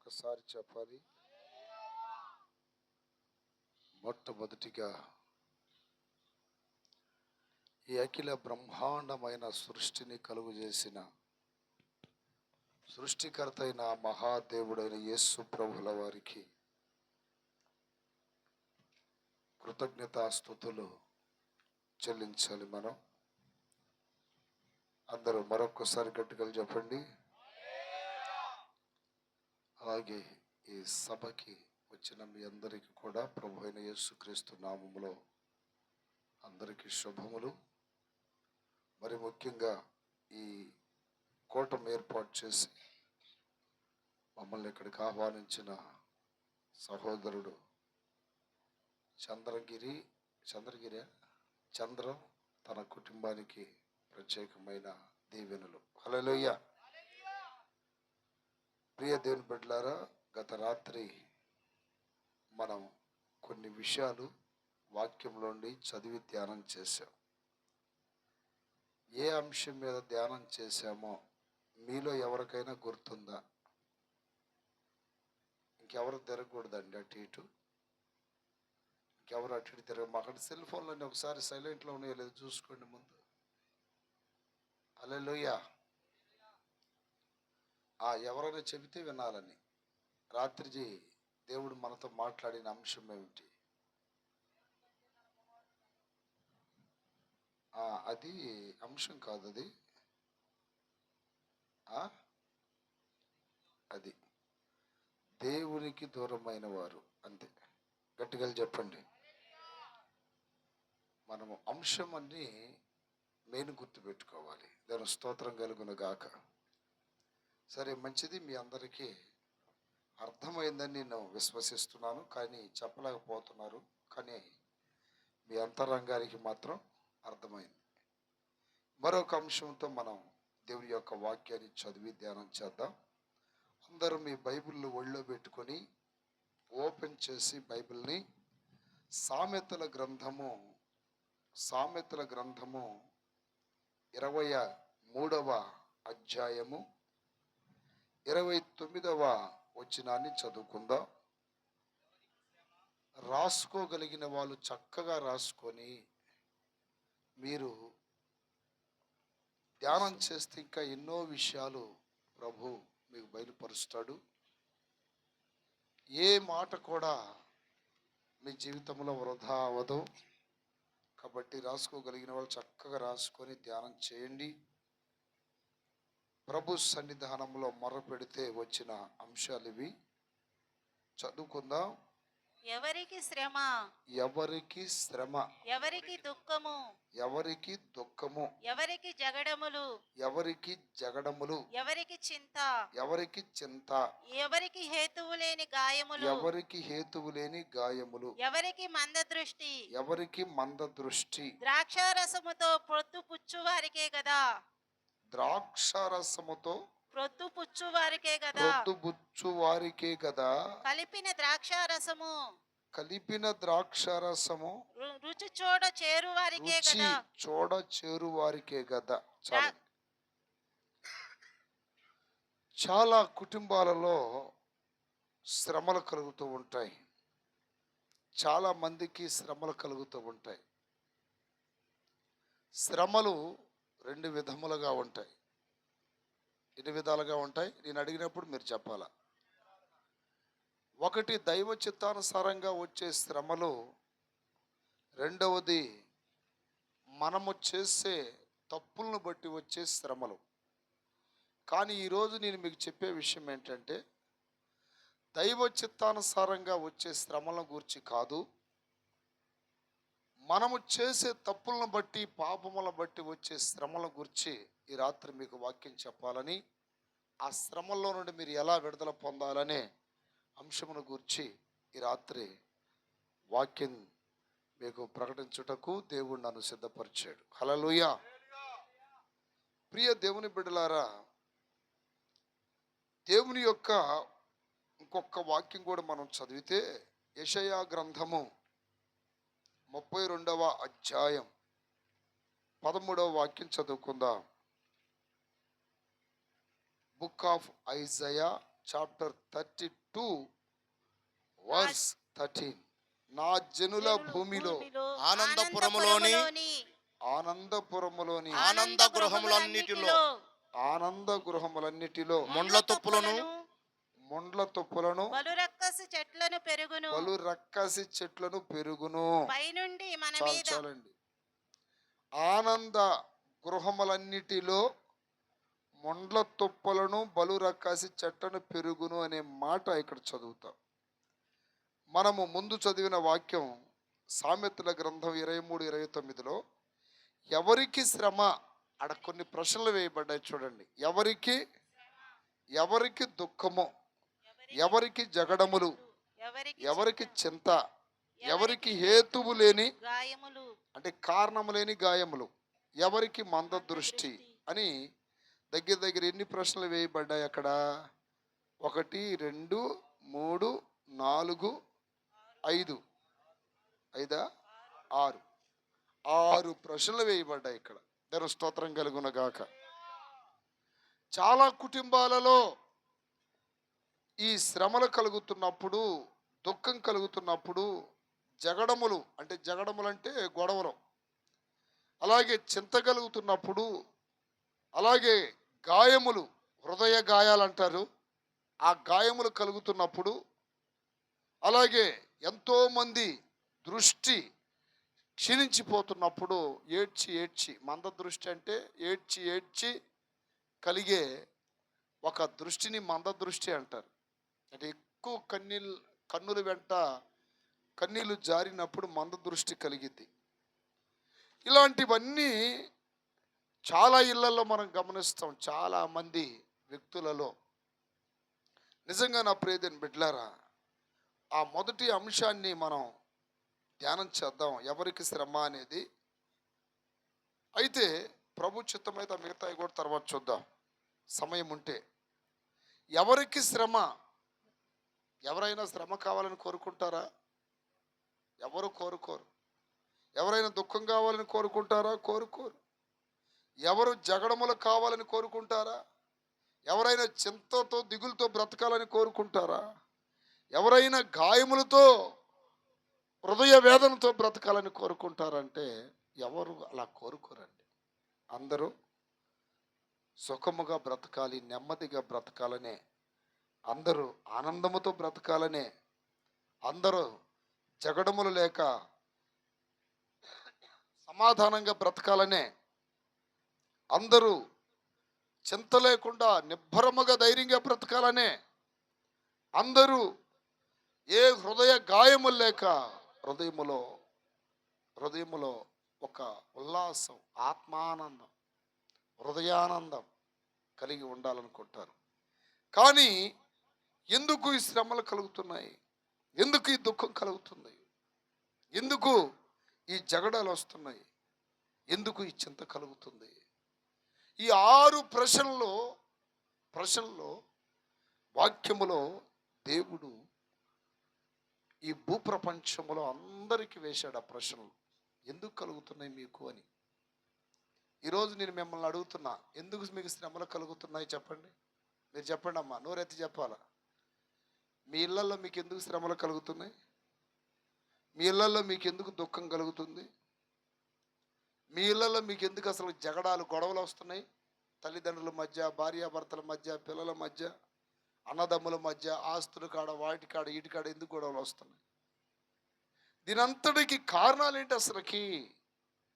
ఒక్కసారి చెప్పాలి. మొట్టమొదటిగా ఈ అఖిల బ్రహ్మాండమైన సృష్టిని కలుగు చేసిన సృష్టికర్త అయిన మహాదేవుడైన యేసు ప్రభుల వారికి కృతజ్ఞతాస్తుతులు చెల్లించాలి. మనం అందరూ మరొక్కసారి గట్టిగా చెప్పండి. అలాగే ఈ సభకి వచ్చిన మీ అందరికీ కూడా ప్రభు అయిన యేసుక్రీస్తు నామములో అందరికీ శుభములు. మరి ముఖ్యంగా ఈ కూటమి ఏర్పాటు చేసి మమ్మల్ని ఇక్కడికి ఆహ్వానించిన సహోదరుడు చంద్ర తన కుటుంబానికి ప్రత్యేకమైన దీవెనలు. హల్లెలూయా. ప్రియ దేవుని బిడ్డలారా, గత రాత్రి మనం కొన్ని విషయాలు వాక్యంలోండి చదివి ధ్యానం చేశాం. ఏ అంశం మీద ధ్యానం చేశామో మీలో ఎవరికైనా గుర్తుందా? ఇంకెవరు తిరగకూడదండి అటు ఇటు. ఇంకెవరు అటు ఇటు తిరగ. అక్కడ సెల్ ఫోన్లోని ఒకసారి సైలెంట్లో ఉన్నాయో లేదు చూసుకోండి ముందు. హల్లెలూయా. ఎవరైనా చెబితే వినాలని. రాత్రి దేవుడు మనతో మాట్లాడిన అంశం ఏమిటి? అది అంశం కాదు, అది దేవునికి దూరమైన వారు. అంతే, గట్టిగా చెప్పండి. మనము అంశం అన్ని మెయిన్ గుర్తుపెట్టుకోవాలి. దాని స్తోత్రం కలుగును గాక. సరే, మంచిది. మీ అందరికీ అర్థమైందని నేను విశ్వసిస్తున్నాను, కానీ చెప్పలేకపోతున్నారు. కానీ మీ అంతరంగానికి మాత్రం అర్థమైంది. మరొక అంశంతో మనం దేవుని యొక్క వాక్యాన్ని చదివి ధ్యానం చేద్దాం. అందరూ మీ బైబిల్ని ఒళ్ళో పెట్టుకొని ఓపెన్ చేసి బైబిల్ని సామెతల గ్రంథము 23వ అధ్యాయము 29వ వచనాన్ని చదువుకుందాం. రాసుకోగలిగిన వాళ్ళు చక్కగా రాసుకొని మీరు ధ్యానం చేస్తే ఇంకా ఎన్నో విషయాలు ప్రభు మీకు బయలుపరుస్తాడు. ఏ మాట కూడా మీ జీవితంలో వృధా అవ్వదు. కాబట్టి రాసుకోగలిగిన వాళ్ళు చక్కగా రాసుకొని ధ్యానం చేయండి. ప్రభు సన్నిధానంలో మొరపెడితే వచ్చిన అంశాలు ఇవి. చదువుకుందాం. ఎవరికి శ్రమ, ఎవరికి శ్రమ, ఎవరికి దుఃఖము, ఎవరికి దుఃఖము, ఎవరికి జగడములు, ఎవరికి జగడములు, ఎవరికి చింత, ఎవరికి చింత, ఎవరికి హేతువు లేని గాయములు, ఎవరికి హేతువు లేని గాయములు, ఎవరికి మందదృష్టి, ఎవరికి మందదృష్టి. ద్రాక్షారసముతో ప్రొద్దు పుచ్చువారికే కదా, ద్రాక్షారసముతో ప్రొద్దుపుచ్చువారికే కదా, ప్రొద్దుపుచ్చువారికే కదా, కలిపిన ద్రాక్షారసము, కలిపిన ద్రాక్షారసము రుచి చూడ చేరువారికే కదా, చూడ చేరువారికే కదా. చాలా కుటుంబాలలో శ్రమలు కలుగుతూ ఉంటాయి. చాలా మందికి శ్రమలు కలుగుతూ ఉంటాయి. శ్రమలు రెండు విధములుగా ఉంటాయి. ఎన్ని విధాలుగా ఉంటాయి? నేను అడిగినప్పుడు మీరు చెప్పాలా. ఒకటి దైవ చిత్తానుసారంగా వచ్చే శ్రమలు, రెండవది మనము చేసే తప్పులను బట్టి వచ్చే శ్రమలు. కానీ ఈరోజు నేను మీకు చెప్పే విషయం ఏంటంటే, దైవ చిత్తానుసారంగా వచ్చే శ్రమలను గురించి కాదు, మనము చేసే తప్పులను బట్టి పాపములను బట్టి వచ్చే శ్రమల గురించి ఈ రాత్రి మీకు వాక్యం చెప్పాలని, ఆ శ్రమల్లో నుండి మీరు ఎలా విడుదల పొందాలనే అంశమును గురించి ఈ రాత్రి వాక్యం మీకు ప్రకటించుటకు దేవుడు నన్ను సిద్ధపరిచాడు. హల్లెలూయా. ప్రియ దేవుని బిడ్డలారా, దేవుని యొక్క ఇంకొక వాక్యం కూడా మనం చదివితే యెషయా గ్రంథము 32వ అధ్యాయం 13వ వాక్యం చదువుకుందాం. Book of Isaiah chapter 32 verse 13. నా జనుల భూమిలో ఆనందపురములోని ఆనందపురములోని ఆనంద గృహములన్నిటిలో ఆనంద గృహములన్నిటిలో ముండ్ల తుప్పులను ముండ్ల తుప్పులను బలురక్కసి చెట్లను పెరుగును. బలు రక్కసి చెట్లను పెరుగును. పైనుండి మన చాలు మీద చాలండి. ఆనంద గృహములన్నిటిలో ముండ్ల తుప్పలను బలు రక్కసి చెట్లను పెరుగును అనే మాట ఇక్కడ చదువుతాం. మనము ముందు చదివిన వాక్యం సామెతల గ్రంథం 23-29లో ఎవరికి శ్రమ, అక్కడ కొన్ని ప్రశ్నలు వేయబడ్డాయి చూడండి. ఎవరికి దుఃఖము, ఎవరికి జగడములు, ఎవరికి చింత, ఎవరికి హేతువు లేని గాయములు, అంటే కారణము లేని గాయములు, ఎవరికి మంద దృష్టి అని దగ్గర దగ్గర ఎన్ని ప్రశ్నలు వేయబడ్డాయి అక్కడ? 1 2 3 4 5 5 6 ప్రశ్నలు వేయబడ్డాయి ఇక్కడ. దేవుని స్తోత్రం కలుగును గాక. చాలా కుటుంబాలలో ఈ శ్రమలు కలుగుతున్నప్పుడు, దుఃఖం కలుగుతున్నప్పుడు, జగడములు అంటే గొడవలు, అలాగే చింత కలుగుతున్నప్పుడు, అలాగే గాయములు, హృదయ గాయాలు అంటారు, ఆ గాయములు కలుగుతున్నప్పుడు, అలాగే ఎంతోమంది దృష్టి క్షీణించిపోతున్నప్పుడు ఏడ్చి మంద దృష్టి అంటే ఏడ్చి కలిగే ఒక దృష్టిని మంద దృష్టి అంటారు. అంటే ఎక్కువ కన్నుల వెంట కన్నీళ్లు జారినప్పుడు మంద దృష్టి కలిగిద్ది. ఇలాంటివన్నీ చాలా ఇళ్లలో మనం గమనిస్తాం. చాలా మంది వ్యక్తులలో. నిజంగా నా ప్రియమైన బిడ్డలారా, ఆ మొదటి అంశాన్ని మనం ధ్యానం చేద్దాం, ఎవరికి శ్రమ అనేది. అయితే ప్రభు చిత్తమైతే మిగతాయి కూడా తర్వాత చూద్దాం సమయం ఉంటే. ఎవరికి శ్రమ? ఎవరైనా శ్రమ కావాలని కోరుకుంటారా? ఎవరు కోరుకోరు. ఎవరైనా దుఃఖం కావాలని కోరుకుంటారా? కోరుకోరు. ఎవరు జగడములు కావాలని కోరుకుంటారా? ఎవరైనా చింతతో దిగులతో బ్రతకాలని కోరుకుంటారా? ఎవరైనా గాయములతో హృదయ వేదనతో బ్రతకాలని కోరుకుంటారంటే ఎవరు అలా కోరుకోరండి. అందరూ సుఖముగా బ్రతకాలి, నెమ్మదిగా బ్రతకాలనే, అందరూ ఆనందముతో బ్రతకాలనే, అందరూ జగడములు లేక సమాధానంగా బ్రతకాలనే, అందరూ చింత లేకుండా నిబ్బరముగా ధైర్యంగా బ్రతకాలనే, అందరూ ఏ హృదయ గాయములు లేక హృదయములో ఒక ఉల్లాసం, ఆత్మానందం, హృదయానందం కలిగి ఉండాలనుకుంటారు. కానీ ఎందుకు ఈ శ్రమలు కలుగుతున్నాయి? ఎందుకు ఈ దుఃఖం కలుగుతుంది? ఎందుకు ఈ జగడాలు వస్తున్నాయి? ఎందుకు ఈ చింత కలుగుతుంది? ఈ 6 ప్రశ్నల్లో వాక్యములో దేవుడు ఈ భూప్రపంచములో అందరికీ వేశాడు ఆ ప్రశ్నలు. ఎందుకు కలుగుతున్నాయి మీకు అని. ఈరోజు నేను మిమ్మల్ని అడుగుతున్నా, ఎందుకు మీకు శ్రమలు కలుగుతున్నాయి చెప్పండి. మీరు చెప్పండి అమ్మా, నోరెత్తి చెప్పాలా. మీ ఇళ్లలో మీకు ఎందుకు శ్రమలు కలుగుతున్నాయి? మీ ఇళ్లలో మీకు ఎందుకు దుఃఖం కలుగుతుంది? మీ ఇళ్లలో మీకు ఎందుకు అసలు జగడాలు, గొడవలు వస్తున్నాయి? తల్లిదండ్రుల మధ్య, భార్యాభర్తల మధ్య, పిల్లల మధ్య, అన్నదమ్ముల మధ్య, ఆస్తుల కాడ, వాటి కాడ, వీటి కాడ ఎందుకు గొడవలు వస్తున్నాయి? దీనంతటికి కారణాలు ఏంటి? అసలుకి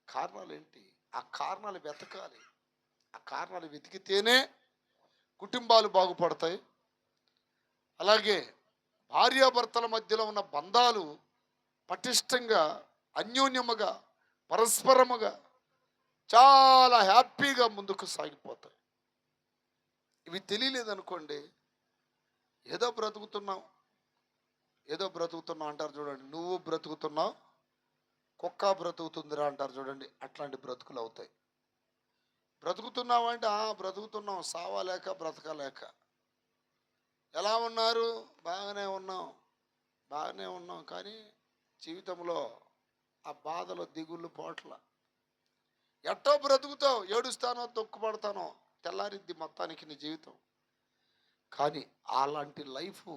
కారణాలు ఏంటి? ఆ కారణాలు వెతకాలి. ఆ కారణాలు వెతికితేనే కుటుంబాలు బాగుపడతాయి. అలాగే భార్యాభర్తల మధ్యలో ఉన్న బంధాలు పటిష్టంగా, అన్యోన్యముగా, పరస్పరముగా చాలా హ్యాపీగా ముందుకు సాగిపోతాయి. ఇవి తెలియలేదనుకోండి, ఏదో బ్రతుకుతున్నాం అంటారు చూడండి. నువ్వు బ్రతుకుతున్నావు, కుక్క బ్రతుకుతుందిరా అంటారు చూడండి. అట్లాంటి బ్రతుకులు అవుతాయి. బ్రతుకుతున్నావు అంటే బ్రతుకుతున్నాం, సావాలేక బ్రతకలేక. ఎలా ఉన్నారు? బాగానే ఉన్నాం కానీ జీవితంలో ఆ బాధలు, దిగుళ్ళు, పోట్ల. ఎట్టో బ్రతుకుతావు, ఏడుస్తానో, దుఃఖపడతానో, తెల్లారిద్ది మొత్తానికి నీ జీవితం. కానీ అలాంటి లైఫ్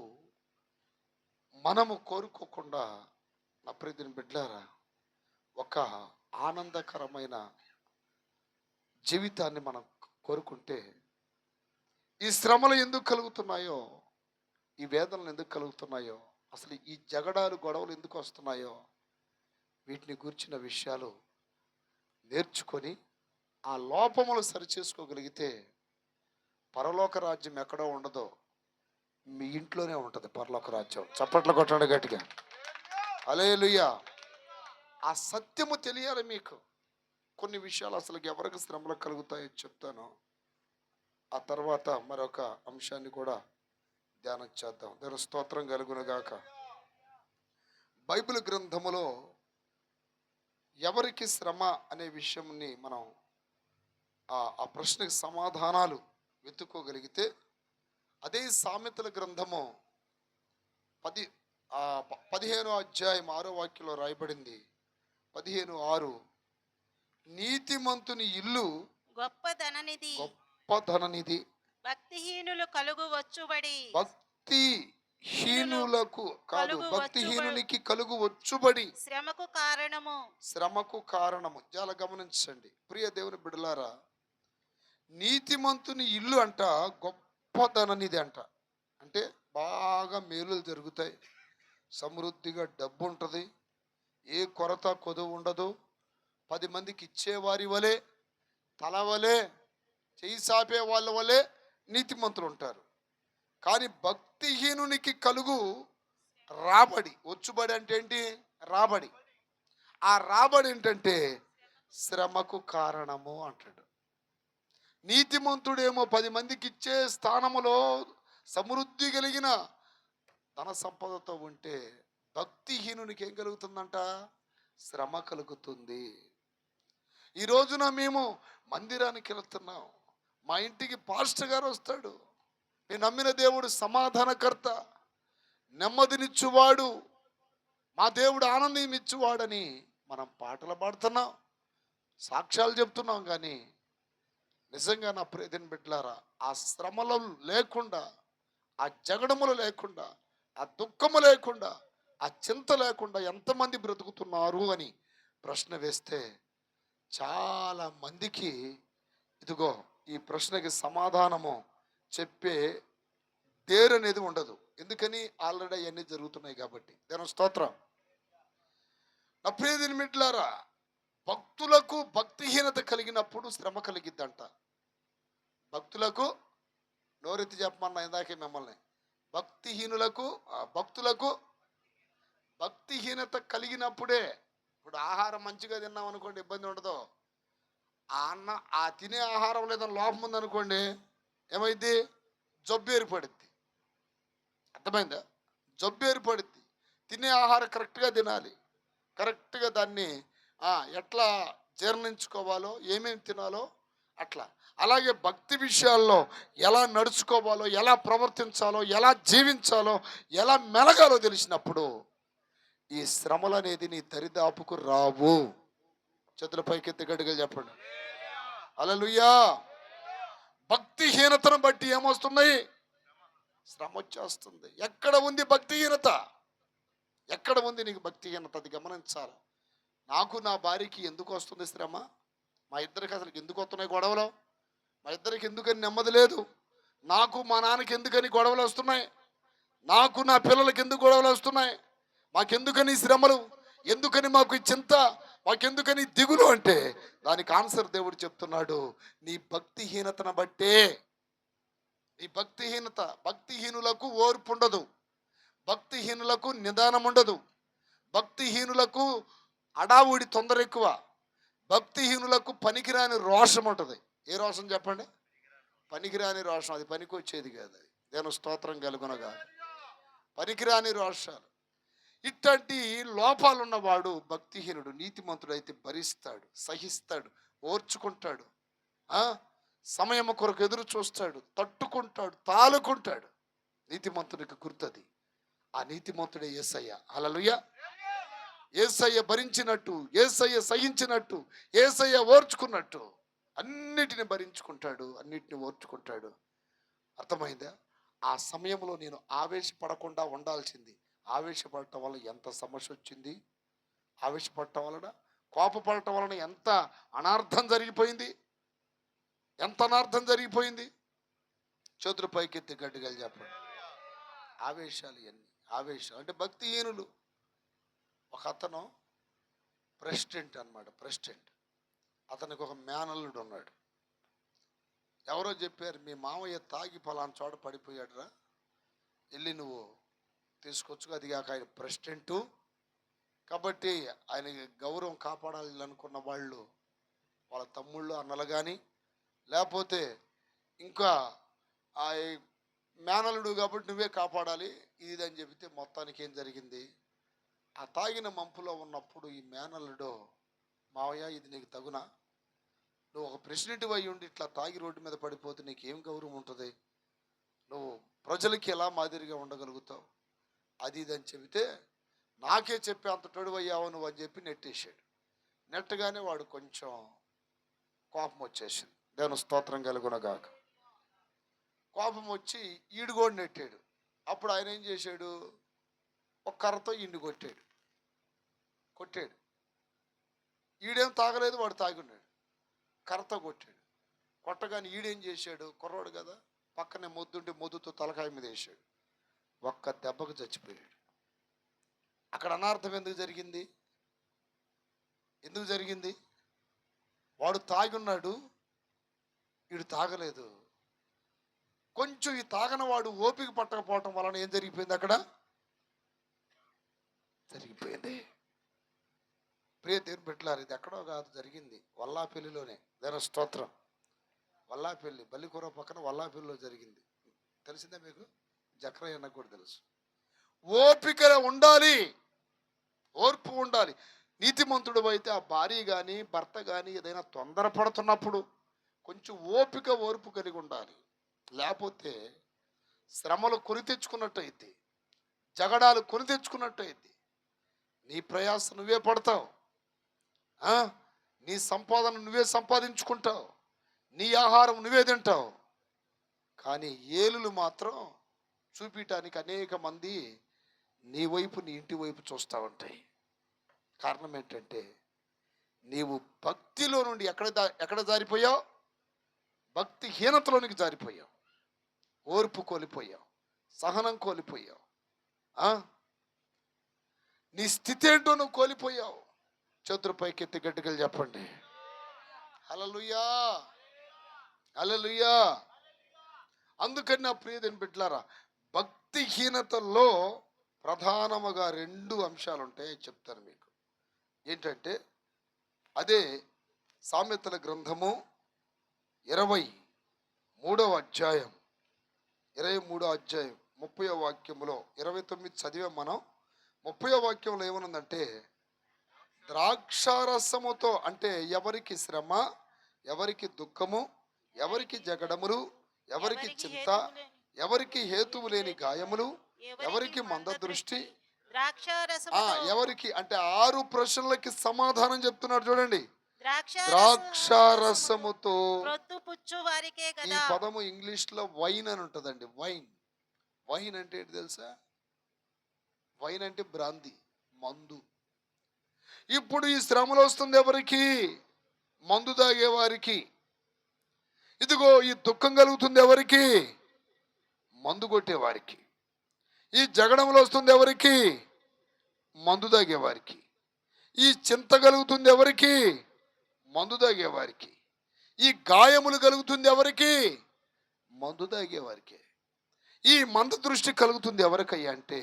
మనము కోరుకోకుండా, నా ప్రియమైన బిడ్డలారా, ఒక ఆనందకరమైన జీవితాన్ని మనం కోరుకుంటే, ఈ శ్రమలు ఎందుకు కలుగుతున్నాయో, ఈ వేదనలు ఎందుకు కలుగుతున్నాయో, అసలు ఈ జగడాలు గొడవలు ఎందుకు వస్తున్నాయో, వీటిని గూర్చిన విషయాలు నేర్చుకొని ఆ లోపములు సరిచేసుకోగలిగితే పరలోక రాజ్యం ఎక్కడో ఉండదో, మీ ఇంట్లోనే ఉంటుంది పరలోక రాజ్యం. చప్పట్లు కొట్టండి గట్టిగా. హల్లెలూయా. ఆ సత్యము తెలియాలి మీకు. కొన్ని విషయాలు అసలు ఎవరికి శ్రమలు కలుగుతాయో చెప్తాను. ఆ తర్వాత మరొక అంశాన్ని కూడా ధ్యానం చేద్దాం. దేవుని స్తోత్రం కలుగునుగాక. బైబిల్ గ్రంథములో ఎవరికి శ్రమ అనే విషయంని మనం ఆ ప్రశ్నకి సమాధానాలు వెతుక్కోగలిగితే, అదే సామెతల గ్రంథము 15వ అధ్యాయం 6వ వాక్యంలో రాయబడింది. 15:6, నీతిమంతుని ఇల్లు గొప్ప ధననిధి, గొప్ప ధననిధి, భక్తిహీనులు కలుగు వచ్చుబడి. భక్తిహీనులకు కాదు, భక్తిహీనునికి కలుగు వచ్చుబడి శ్రమకు కారణము. శ్రమకు కారణము. చాలా గమనించండి ప్రియ దేవుని బిడ్డలారా, నీతిమంతుని ఇల్లు అంట గొప్ప ధననిధి అంట. అంటే బాగా మేలులు జరుగుతాయి, సమృద్ధిగా డబ్బు ఉంటుంది, ఏ కొరత కొదువు ఉండదు, 10 మందికి ఇచ్చేవారి వలె, తల వలె, చేయి సాపే వాళ్ళ వలె నీతిమంతులు ఉంటారు. కానీ భక్తిహీనునికి కలుగు రాబడి, వచ్చుబడి అంటే ఏంటి? రాబడి. ఆ రాబడి ఏంటంటే శ్రమకు కారణము అంటాడు. నీతిమంతుడేమో 10 మందికి ఇచ్చే స్థానములో సమృద్ధి కలిగిన ధన సంపదతో ఉంటే, భక్తిహీనునికి ఏం కలుగుతుందంట? శ్రమ కలుగుతుంది. ఈ రోజున మేము మందిరానికి వెళ్తున్నాం, మా ఇంటికి పాస్టర్ గారు వస్తాడు, మేము నమ్మిన దేవుడు సమాధానకర్త, నెమ్మదినిచ్చువాడు, మా దేవుడు ఆనందం ఇచ్చువాడని మనం పాటలు పాడుతున్నాం, సాక్ష్యాలు చెప్తున్నాం. కానీ నిజంగా నా ప్రియమైన బిడ్డలారా, ఆ శ్రమలు లేకుండా, ఆ జగడములు లేకుండా, ఆ దుఃఖము లేకుండా, ఆ చింత లేకుండా ఎంతమంది బ్రతుకుతున్నారు అని ప్రశ్న వేస్తే, చాలా మందికి ఇదిగో ఈ ప్రశ్నకి సమాధానము చెప్పే డేర్ అనేది ఉండదు. ఎందుకని? ఆల్రెడీ అవన్నీ జరుగుతున్నాయి కాబట్టి. దేవుని స్తోత్రం. నా ప్రియమైన బిడ్డలారా, భక్తులకు భక్తిహీనత కలిగినప్పుడు శ్రమ కలిగిద్దంట. భక్తులకు, నోరెత్తి చెప్పమన్నా ఇందాకే మిమ్మల్ని, భక్తులకు భక్తిహీనత కలిగినప్పుడే. ఇప్పుడు ఆహారం మంచిగా తిన్నాం అనుకోండి, ఇబ్బంది ఉండదు. ఆ తినే ఆహారం లేదని లోపం ఉందనుకోండి, ఏమైంది? జబ్బు ఏర్పడుద్ది. అర్థమైందా? జబ్బు ఏర్పడుద్ది. తినే ఆహారం కరెక్ట్గా తినాలి, కరెక్ట్గా దాన్ని ఎట్లా జీర్ణించుకోవాలో, ఏమేమి తినాలో అట్లా. అలాగే భక్తి విషయాల్లో ఎలా నడుచుకోవాలో, ఎలా ప్రవర్తించాలో, ఎలా జీవించాలో, ఎలా మెలగాలో తెలిసినప్పుడు ఈ శ్రమలు అనేది నీ దరిదాపుకు రావు. చేతుల పైకెత్తి గట్టిగా చెప్పండి హల్లెలూయా. భక్తిహీనతను బట్టి ఏమొస్తున్నాయి? శ్రమ వచ్చేస్తుంది. ఎక్కడ ఉంది భక్తిహీనత? ఎక్కడ ఉంది నీకు భక్తిహీనత? అది గమనించాలి. నాకు నా భార్యకి ఎందుకు వస్తుంది శ్రమ? మా ఇద్దరికి అసలు ఎందుకు వస్తున్నాయి గొడవలు? మా ఇద్దరికి ఎందుకని నెమ్మది లేదు? నాకు మా నాన్నకి ఎందుకని గొడవలు వస్తున్నాయి? నాకు నా పిల్లలకి ఎందుకు గొడవలు వస్తున్నాయి? మాకెందుకని శ్రమలు? ఎందుకని మాకు చింత? మాకెందుకని దిగులు? అంటే దానికి ఆన్సర్ దేవుడు చెప్తున్నాడు, నీ భక్తిహీనతను బట్టే. నీ భక్తిహీనత. భక్తిహీనులకు ఓర్పు ఉండదు, భక్తిహీనులకు నిదానం ఉండదు, భక్తిహీనులకు అడావుడి తొందర ఎక్కువ, భక్తిహీనులకు పనికిరాని రోషం ఉంటుంది. ఏ రోషం చెప్పండి? పనికిరాని రోషం. అది పనికి వచ్చేది కాదు. అది దేవుని స్తోత్రం కలుగునగా. పనికిరాని రోషాలు. ఇట్లాంటి లోపాలున్నవాడు భక్తిహీనుడు. నీతిమంతుడు అయితే భరిస్తాడు, సహిస్తాడు, ఓర్చుకుంటాడు, సమయం కొరకు ఎదురు చూస్తాడు, తట్టుకుంటాడు, తాలుకుంటాడు. నీతిమంతునికి గుర్తది. ఆ నీతిమంతుడే యేసయ్య. హల్లెలూయా. యేసయ్య భరించినట్టు, యేసయ్య సహించినట్టు, యేసయ్య ఓర్చుకున్నట్టు అన్నిటిని భరించుకుంటాడు, అన్నిటిని ఓర్చుకుంటాడు. అర్థమైందా? ఆ సమయంలో నేను ఆవేశపడకుండా ఉండాల్సింది. ఆవేశపడటం వల్ల ఎంత సమస్య వచ్చింది, ఆవేశపడటం వలన, కోపపడటం వలన ఎంత అనార్థం జరిగిపోయింది, ఎంత అనార్థం జరిగిపోయింది. చేతులు పైకెత్తి గట్టిగా చెప్పండి. ఆవేశాలు ఇవన్నీ, ఆవేశం అంటే భక్తిహీనులు. ఒక అతను ప్రెసిడెంట్ అన్నమాట, ప్రెసిడెంట్. అతనికి ఒక మేనల్లుడు ఉన్నాడు. ఎవరో చెప్పారు, మీ మామయ్య తాగి పలానా చోట పడిపోయాడురా, వెళ్ళి నువ్వు తీసుకొచ్చుకో. అది కాక ఆయన ప్రెసిడెంటు కాబట్టి ఆయన గౌరవం కాపాడాలి అనుకున్న వాళ్ళు, వాళ్ళ తమ్ముళ్ళు అన్నలు కానీ, లేకపోతే ఇంకా ఆ మేనల్లుడు కాబట్టి నువ్వే కాపాడాలి ఇది అని చెబితే, మొత్తానికి ఏం జరిగింది, ఆ తాగిన మంపులో ఉన్నప్పుడు ఈ మేనల్లుడు, మావయ్య ఇది నీకు తగునా, నువ్వు ఒక ప్రెసిడెంట్ అయి ఉండి ఇట్లా తాగి రోడ్డు మీద పడిపోతే నీకు ఏం గౌరవం ఉంటుంది, నువ్వు ప్రజలకి ఎలా మాదిరిగా ఉండగలుగుతావు, అది ఇది అని చెబితే, నాకే చెప్పి అంత తొడువయ్యావు నువ్వు అని చెప్పి నెట్టేసాడు. నెట్టగానే వాడు కొంచెం కోపం వచ్చేసింది. దేవుని స్తోత్రం కలుగునగాక. కోపం వచ్చి ఈడు కూడా నెట్టాడు. అప్పుడు ఆయన ఏం చేశాడు, ఒక కర్రతో ఈయన్ని కొట్టాడు. ఈడేం తాగలేదు, వాడు తాగి ఉన్నాడు, కర్రతో కొట్టాడు. కొట్టగానే ఈడేం చేశాడు, కుర్రాడు కదా, పక్కనే మొద్దుంటే మొద్దుతో తలకాయ మీద వేసాడు. ఒక్క దెబ్బకు చచ్చిపోయాడు. అక్కడ అనార్థం ఎందుకు జరిగింది, వాడు తాగి ఉన్నాడు, వీడు తాగలేదు. కొంచెం ఈ తాగనవాడు ఓపిక పట్టకపోవటం వలన ఏం జరిగిపోయింది, అక్కడ జరిగిపోయింది. ప్రియ దేవుని బిడ్డలారా, ఇది ఎక్కడో కాదు, జరిగింది వల్లాపల్లిలోనే. దేని స్తోత్రం. వల్లాపల్లి, బల్లికూర పక్కన వల్లాపల్లిలో జరిగింది. తెలిసిందే మీకు, జక్రయ్య అన్నకు కూడా తెలుసు. ఓపిక ఉండాలి, ఓర్పు ఉండాలి. నీతిమంతుడు అయితే ఆ భార్య కానీ భర్త కానీ ఏదైనా తొందరపడుతున్నప్పుడు కొంచెం ఓర్పు కలిగి ఉండాలి. లేకపోతే శ్రమలు కొని తెచ్చుకున్నట్టయితే, జగడాలు కొని తెచ్చుకున్నట్టయితే, నీ ప్రయాస నువ్వే పడతావు, నీ సంపాదన నువ్వే సంపాదించుకుంటావు, నీ ఆహారం నువ్వే తింటావు. కానీ ఏలులు మాత్రం చూపించడానికి అనేక మంది నీ వైపు, నీ ఇంటి వైపు చూస్తూ ఉంటాయి. కారణం ఏంటంటే, నీవు భక్తిలో నుండి ఎక్కడ జారిపోయావు, భక్తిహీనతలోనికి జారిపోయావు, ఓర్పు కోల్పోయావు, సహనం కోల్పోయావు, నీ స్థితి ఏంటో నువ్వు కోల్పోయావు. చేతుల పైకెత్తి గట్టిగా చెప్పండి, హల్లెలూయా, హల్లెలూయా. అందుకని నా ప్రియమైన బిడ్డలారా, భక్తిహీనతలో ప్రధానముగా 2 అంశాలు ఉంటాయి, చెప్తాను మీకు. ఏంటంటే, అదే సామెతల గ్రంథము 23వ అధ్యాయం 30వ వాక్యములో 29 చదివే మనం. 30వ వాక్యంలో ఏమనుందంటే, ద్రాక్షారసముతో, అంటే ఎవరికి శ్రమ, ఎవరికి దుఃఖము, ఎవరికి జగడములు, ఎవరికి చింత, ఎవరికి హేతువు లేని గాయములు, ఎవరికి మంద దృష్టి, ఎవరికి అంటే 6 ప్రశ్నలకి సమాధానం చెప్తున్నాడు చూడండి. ద్రాక్షారసముతో. ఈ పదము ఇంగ్లీష్ లో వైన్ అని ఉంటుందండి. వైన్ అంటే ఏంటి తెలుసా? వైన్ అంటే బ్రాంది, మందు. ఇప్పుడు ఈ శ్రమలు వస్తుంది ఎవరికి? మందు తాగే వారికి. ఇదిగో ఈ దుఃఖం కలుగుతుంది ఎవరికి? మందు కొట్టే వారికి. ఈ జగడంలో వస్తుంది ఎవరికి? మందు తాగే వారికి. ఈ చింత కలుగుతుంది ఎవరికి? మందు తాగే వారికి. ఈ గాయములు కలుగుతుంది ఎవరికి? మందు తాగే వారికి. ఈ మంద దృష్టి కలుగుతుంది ఎవరికయ్యా అంటే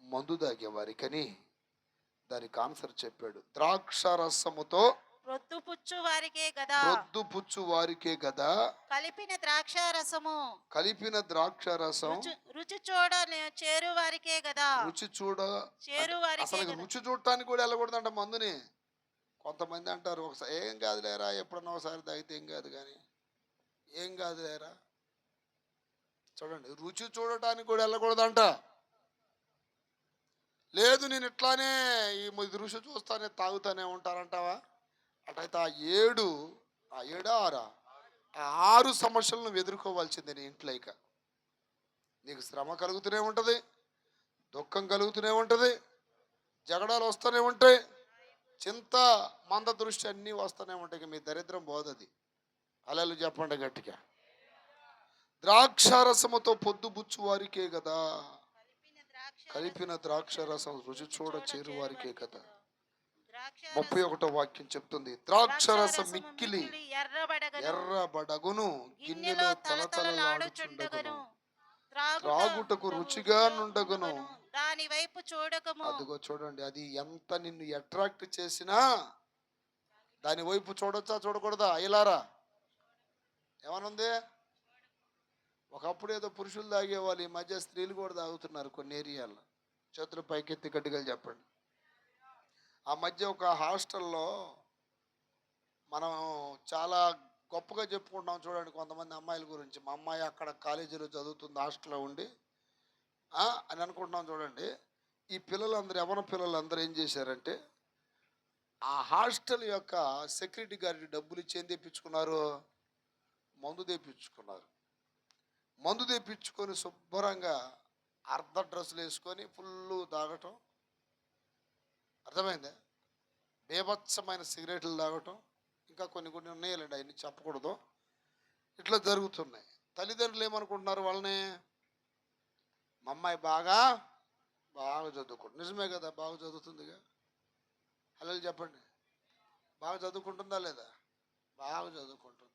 మందు తాగే వారికని దానికి ఆన్సర్ చెప్పాడు. ద్రాక్షారసముతో ప్రొద్దుపుచ్చు వారికే గదా, ప్రొద్దుపుచ్చు వారికే గదా కలిపిన ద్రాక్షారసము, కలిపిన ద్రాక్షారసం రుచి చూడ చేరు వారికే గదా, రుచి చూడ చేరు వారికే. అసలు రుచి చూడటానికి కూడా వెళ్ళకూడదంట మందుని. కొంతమంది అంటారు, ఒకసారి ఏం కాదు లేరా, ఎప్పుడన్నా ఒకసారి తాగితే ఏం కాదు, కానీ ఏం కాదు లేరా. చూడండి, రుచి చూడటానికి కూడా వెళ్ళకూడదంట. లేదు నేను ఇట్లానే ఈ రుచి చూస్తానే తాగుతానే ఉంటారంటావా? అటైతే ఆ 6 సమస్యలను ఎదుర్కోవాల్సిందే నీ ఇంట్లో. ఇక నీకు శ్రమ కలుగుతూనే ఉంటుంది, దుఃఖం కలుగుతూనే ఉంటుంది, జగడాలు వస్తూనే ఉంటాయి, చింత మంద దృష్టి అన్నీ వస్తూనే ఉంటాయి. ఇక మీ దరిద్రం పోదది. అలలు చెప్పండి గట్టిగా. ద్రాక్షారసముతో పొద్దుబుచ్చు వారికే కదా, కలిపిన ద్రాక్షారసం రుచి చూడ చేరు వారికే కదా. 31వ వాక్యం చెప్తుంది, ద్రాక్షారసం మిక్కిలి ఎర్రబడగును, గిన్నెలో తలతలలాడుచుండగును, త్రాగుటకు రుచిగా నుండగును. దాని వైపు చూడకము. అదిగో చూడండి, అది ఎంత నిన్ను అట్రాక్ట్ చేసినా దాని వైపు చూడొచ్చా చూడకూడదా? అయ్యలారా ఏమనుంది? ఒకప్పుడు ఏదో పురుషులు తాగేవాళ్ళు, ఈ మధ్య స్త్రీలు కూడా తాగుతున్నారు కొన్ని ఏరియాల్లో. చేతులు పైకెత్తి గట్టిగా చెప్పండి. ఆ మధ్య ఒక హాస్టల్లో మనం చాలా గొప్పగా చెప్పుకుంటాం చూడండి కొంతమంది అమ్మాయిల గురించి. మా అమ్మాయి అక్కడ కాలేజీలో చదువుతుంది, హాస్టల్లో ఉండి అని అనుకుంటున్నాం చూడండి. ఈ పిల్లలందరూ, యవ్వన పిల్లలందరూ ఏం చేశారంటే, ఆ హాస్టల్ యొక్క సెక్యూరిటీ గార్డు డబ్బులు ఇచ్చి ఏం తెప్పించుకున్నారు? మందు తెప్పించుకున్నారు. మందు తెప్పించుకొని శుభ్రంగా అర్ధ డ్రెస్సులు వేసుకొని ఫుల్ తాగటం, అర్థమైందా? బేభత్సమైన సిగరెట్లు తాగటం, ఇంకా కొన్ని కొన్ని ఉన్నాయండి, అవన్నీ చెప్పకూడదు. ఇట్లా జరుగుతున్నాయి. తల్లిదండ్రులు ఏమనుకుంటున్నారు వాళ్ళని? మా అమ్మాయి బాగా చదువుకుంటుంది. నిజమే కదా, బాగా చదువుతుందిగా. అలా చెప్పండి, బాగా చదువుకుంటుందా లేదా? బాగా చదువుకుంటుంది.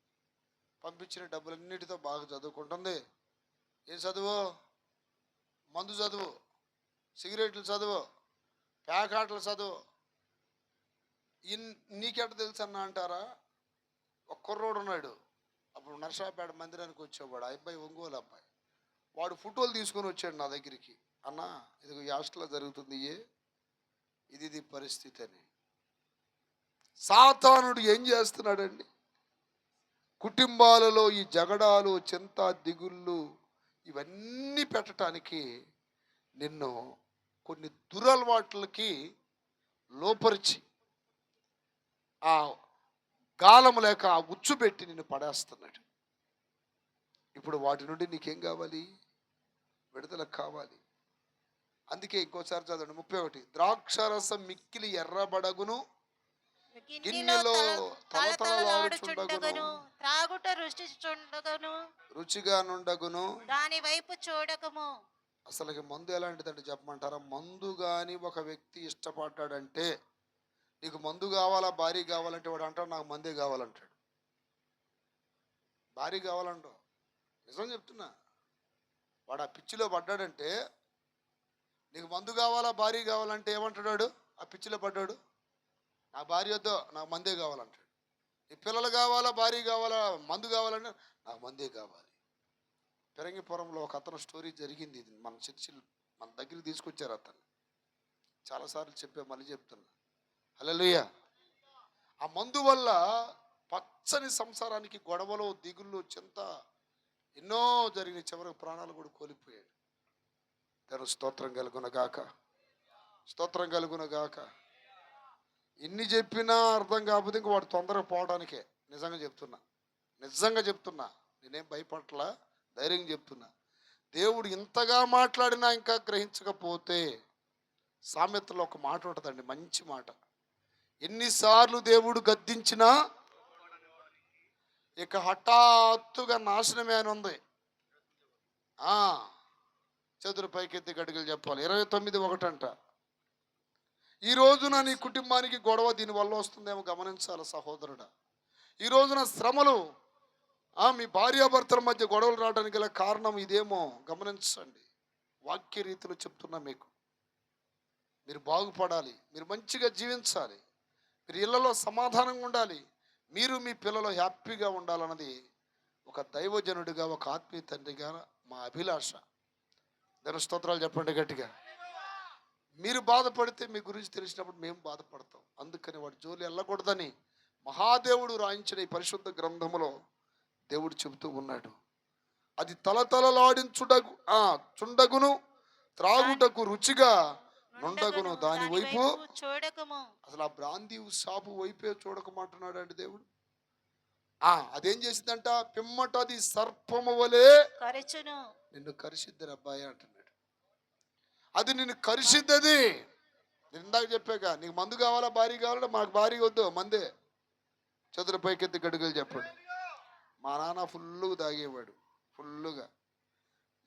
పంపించిన డబ్బులన్నిటితో బాగా చదువుకుంటుంది. ఏం చదువు? మందు చదువు, సిగరెట్లు చదువు, ప్యాకాటలు చదువు. నీకెట తెలుసు అన్న అంటారా? ఒక కుర్రోడు ఉన్నాడు, అప్పుడు నర్సాపేట మందిరానికి వచ్చేవాడు. ఆ అబ్బాయి ఒంగోలు అబ్బాయి. వాడు ఫోటోలు తీసుకొని వచ్చాడు నా దగ్గరికి. అన్న, ఇది ఈ హాస్టల్లో జరుగుతుంది, ఇది పరిస్థితి అని. సాతానుడు ఏం చేస్తున్నాడండి? కుటుంబాలలో ఈ జగడాలు, చింత, దిగుళ్ళు ఇవన్నీ పెట్టడానికి నిన్ను కొన్ని దురలవాట్లకి లోపరిచి ఆ గాలం లేక ఆ ఉచ్చు పెట్టి నిన్ను పడేస్తున్నాడు. ఇప్పుడు వాటి నుండి నీకేం కావాలి? విడుదల కావాలి. అందుకే ఇంకోసారి చదవండి 31. ద్రాక్షారసం మిక్కిలి ఎర్రబడగును, గిన్నెలో తలతలలాడుచుండగును, త్రాగుట రుచిచుండగును, రుచిగా నుండగును. దాని వైపు చూడకము. అసలు మందు ఎలాంటిదంటే చెప్పమంటారా? మందు కానీ ఒక వ్యక్తి ఇష్టపడ్డాడంటే, నీకు మందు కావాలా, భారీ కావాలంటే వాడు అంటాడు నాకు మందే కావాలంటాడు. భారీ కావాలంటావు, నిజం చెప్తున్నా. వాడు ఆ పిచ్చిలో పడ్డాడంటే, నీకు మందు కావాలా, భారీ కావాలంటే ఏమంటాడు? ఆ పిచ్చిలో పడ్డాడు, నా భార్య వద్దో నాకు మందే కావాలంటాడు. ఈ పిల్లలు కావాలా, భార్య కావాలా, మందు కావాలంటే నాకు మందే కావాలి. పెరంగిపురంలో ఒక అతను స్టోరీ జరిగింది. ఇది మన చర్చిలు మన దగ్గరికి తీసుకొచ్చారు. అతను చాలాసార్లు చెప్పా, మళ్ళీ చెప్తున్నా. హల్లెలూయా. ఆ మందు వల్ల పచ్చని సంసారానికి గొడవలు, దిగుళ్ళు, చింత ఎన్నో జరిగిన, చివరికి ప్రాణాలు కూడా కోల్పోయాడు. దేవుని స్తోత్రం కలుగునగాక, స్తోత్రం కలుగునగాక. ఇన్ని చెప్పినా అర్థం కాకపోతే ఇంక వాడు తొందరగా పోవడానికే. నిజంగా చెప్తున్నా, నేనేం భయపడట్లా, ధైర్యం చెప్తున్నా. దేవుడు ఇంతగా మాట్లాడినా ఇంకా గ్రహించకపోతే, సామెతలో ఒక మాట ఉంటుందండి, మంచి మాట. ఎన్నిసార్లు దేవుడు గద్దించినా ఇక హఠాత్తుగా నాశనమే అని ఉంది. చేతులు పైకెత్తి గడిగలు చెప్పాలి. 29:1 అంట. ఈ రోజున నీ కుటుంబానికి గొడవ దీనివల్ల వస్తుందేమో గమనించాలి సహోదరుడా. ఈ రోజున శ్రమలు, మీ భార్యాభర్తల మధ్య గొడవలు రావడానికి గల కారణం ఇదేమో గమనించండి. వాక్య రీతిలో చెప్తున్నా మీకు. మీరు బాగుపడాలి, మీరు మంచిగా జీవించాలి, మీరు ఇళ్లలో సమాధానంగా ఉండాలి, మీరు మీ పిల్లలు హ్యాపీగా ఉండాలన్నది ఒక దైవజనుడిగా, ఒక ఆత్మీయ తండ్రిగా మా అభిలాష. దేవుని స్తోత్రాలు చెప్పండి గట్టిగా. మీరు బాధపడితే మీ గురించి తెలిసినప్పుడు మేము బాధపడతాం. అందుకని వాడు జోలి వెళ్ళకూడదని మహాదేవుడు రాయించిన ఈ పరిశుద్ధ గ్రంథములో దేవుడు చెబుతూ ఉన్నాడు. అది చుండగును, త్రాగుటకు రుచిగా నుండగును, దాని వైపు చూడకము. అసలు ఆ బ్రాందీ షాపు వైపే చూడకమంటున్నాడు అండి దేవుడు. అదేం చేసిందంట, పిమ్మట అది సర్పము వలె కరచును. నిన్ను కరిసిద్దిరా అబ్బాయి అంటున్నాడు. అది నిన్ను కరిసిద్ది. అది నేను ఇందాక చెప్పాక, నీకు మందు కావాలా భారీ కావాలా, మాకు భారీ వద్దు మందే. చదురు పైకెత్తి గడుగులు చెప్పాడు. మా నాన్న ఫుల్లుగా తాగేవాడు, ఫుల్లుగా.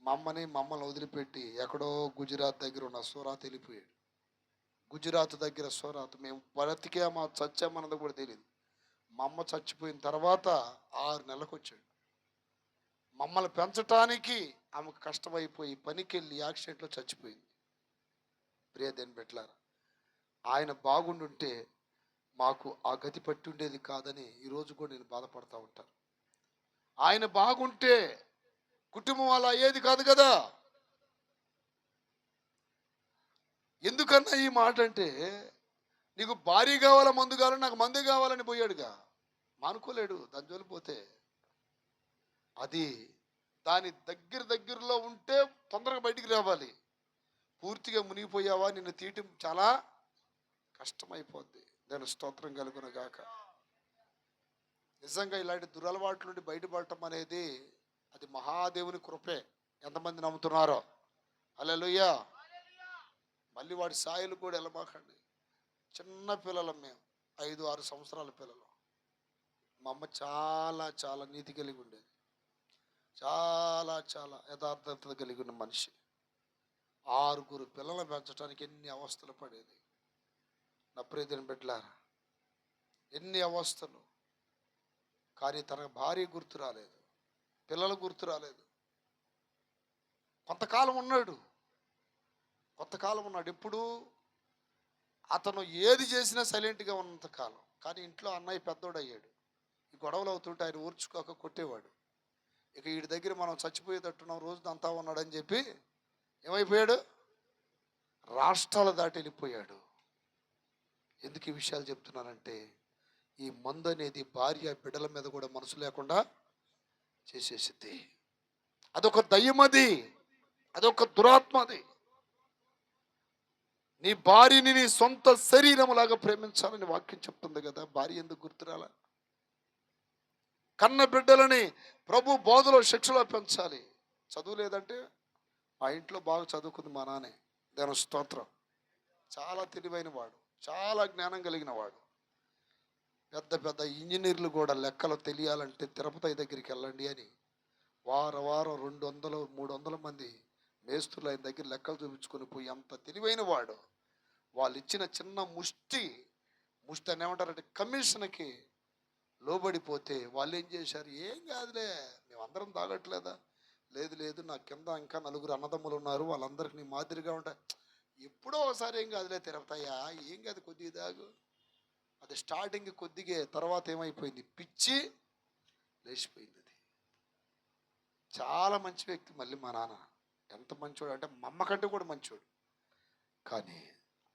మమ్మల్ని వదిలిపెట్టి ఎక్కడో గుజరాత్ దగ్గర ఉన్న సూరాత్ వెళ్ళిపోయాడు. గుజరాత్ దగ్గర సూరాత్. మేము బ్రతికామా చచ్చామన్నది కూడా తెలియదు. మా అమ్మ చచ్చిపోయిన తర్వాత 6 నెలలకు వచ్చాడు. మమ్మల్ని పెంచటానికి ఆమెకు కష్టమైపోయి పనికి వెళ్ళి యాక్సిడెంట్లో చచ్చిపోయింది. ప్రియదేని పెట్టారా, ఆయన బాగుండుంటే మాకు ఆ గతి పట్టి ఉండేది కాదని ఈరోజు కూడా నేను బాధపడతా ఉంటాను. ఆయన బాగుంటే కుటుంబం అలా అయ్యేది కాదు కదా. ఎందుకన్నా ఈ మాట అంటే, నీకు భారీ కావాలా మందు కావాలని, నాకు మందే కావాలని పోయాడుగా. మానుకోలేడు దాని జోలికి పోతే. అది దాని దగ్గరలో ఉంటే తొందరగా బయటికి రావాలి. పూర్తిగా మునిగిపోయావా నిన్ను తీయటం చాలా కష్టమైపోద్ది. దాని స్తోత్రం కలుగును గాక. నిజంగా ఇలాంటి దురలవాట్ల నుండి బయటపడటం అనేది అది మహాదేవుని కృపే. ఎంతమంది నమ్ముతున్నారో? హల్లెలూయా. మళ్ళీ వాడి సాయలు కూడా వెళ్ళమాకండి. చిన్న పిల్లలం మేము, 5-6 సంవత్సరాల పిల్లలు. మా అమ్మ చాలా చాలా నీతి కలిగి ఉండేది, చాలా చాలా యథార్థత కలిగి ఉన్న మనిషి. 6 పిల్లలను పెంచడానికి ఎన్ని అవస్థలు పడేది. నా ప్రియమైన బిడ్డలారా, ఎన్ని అవస్థలు. కానీ తనకు భార్య గుర్తు రాలేదు, పిల్లలు గుర్తు రాలేదు. కొంతకాలం ఉన్నాడు. ఎప్పుడు అతను ఏది చేసినా సైలెంట్గా ఉన్నంత కాలం. కానీ ఇంట్లో అన్నయ్య పెద్దోడు అయ్యాడు. ఈ గొడవలు అవుతుంటే ఆయన ఊర్చుకోక కొట్టేవాడు. ఇక వీడి దగ్గర మనం చచ్చిపోయేటట్టున్నాం, రోజు అంతా ఉన్నాడని చెప్పి ఏమైపోయాడు, రాష్ట్రాలు దాటి వెళ్ళిపోయాడు. ఎందుకు ఈ విషయాలు చెప్తున్నానంటే, ఈ మందు అనేది భార్య బిడ్డల మీద కూడా మనసు లేకుండా చేసేసింది. అదొక దయ్యమది, అదొక దురాత్మది. నీ భార్యని నీ సొంత శరీరంలాగా ప్రేమించాలని వాక్యం చెప్తుంది కదా. భార్య ఎందుకు గుర్తురాలా? కన్న బిడ్డలని ప్రభు బోధలో శిక్షలో పెంచాలి. చదువు లేదంటే, మా ఇంట్లో బాగా చదువుకుంది మా నాన్నే, దాని స్తోత్రం. చాలా తెలివైన వాడు, చాలా జ్ఞానం కలిగిన వాడు. పెద్ద పెద్ద ఇంజనీర్లు కూడా లెక్కలు తెలియాలంటే తిరుపతి దగ్గరికి వెళ్ళండి అని వారం 200-300 మంది మేస్తులు ఆయన దగ్గర లెక్కలు చూపించుకొని పోయి, అంత తెలివైన వాడు. వాళ్ళు ఇచ్చిన చిన్న ముష్టి అని ఏమంటారంటే కమిషన్కి లోబడిపోతే వాళ్ళు ఏం చేశారు, ఏం కాదులే మేమందరం తాగట్లేదా, లేదు నా కింద ఇంకా 4 అన్నదమ్ములు ఉన్నారు, వాళ్ళందరికీ నీ మాదిరిగా ఉంటాయి, ఎప్పుడో ఒకసారి ఏం కాదులే తిరుపతయ్యా, ఏం కాదు కొద్దిగా తాగు. అది స్టార్టింగ్ కొద్దిగా, తర్వాత ఏమైపోయింది, పిచ్చి లేచిపోయింది. అది చాలా మంచి వ్యక్తి. మళ్ళీ మా నాన్న ఎంత మంచోడు అంటే, మా అమ్మ కంటే కూడా మంచోడు. కానీ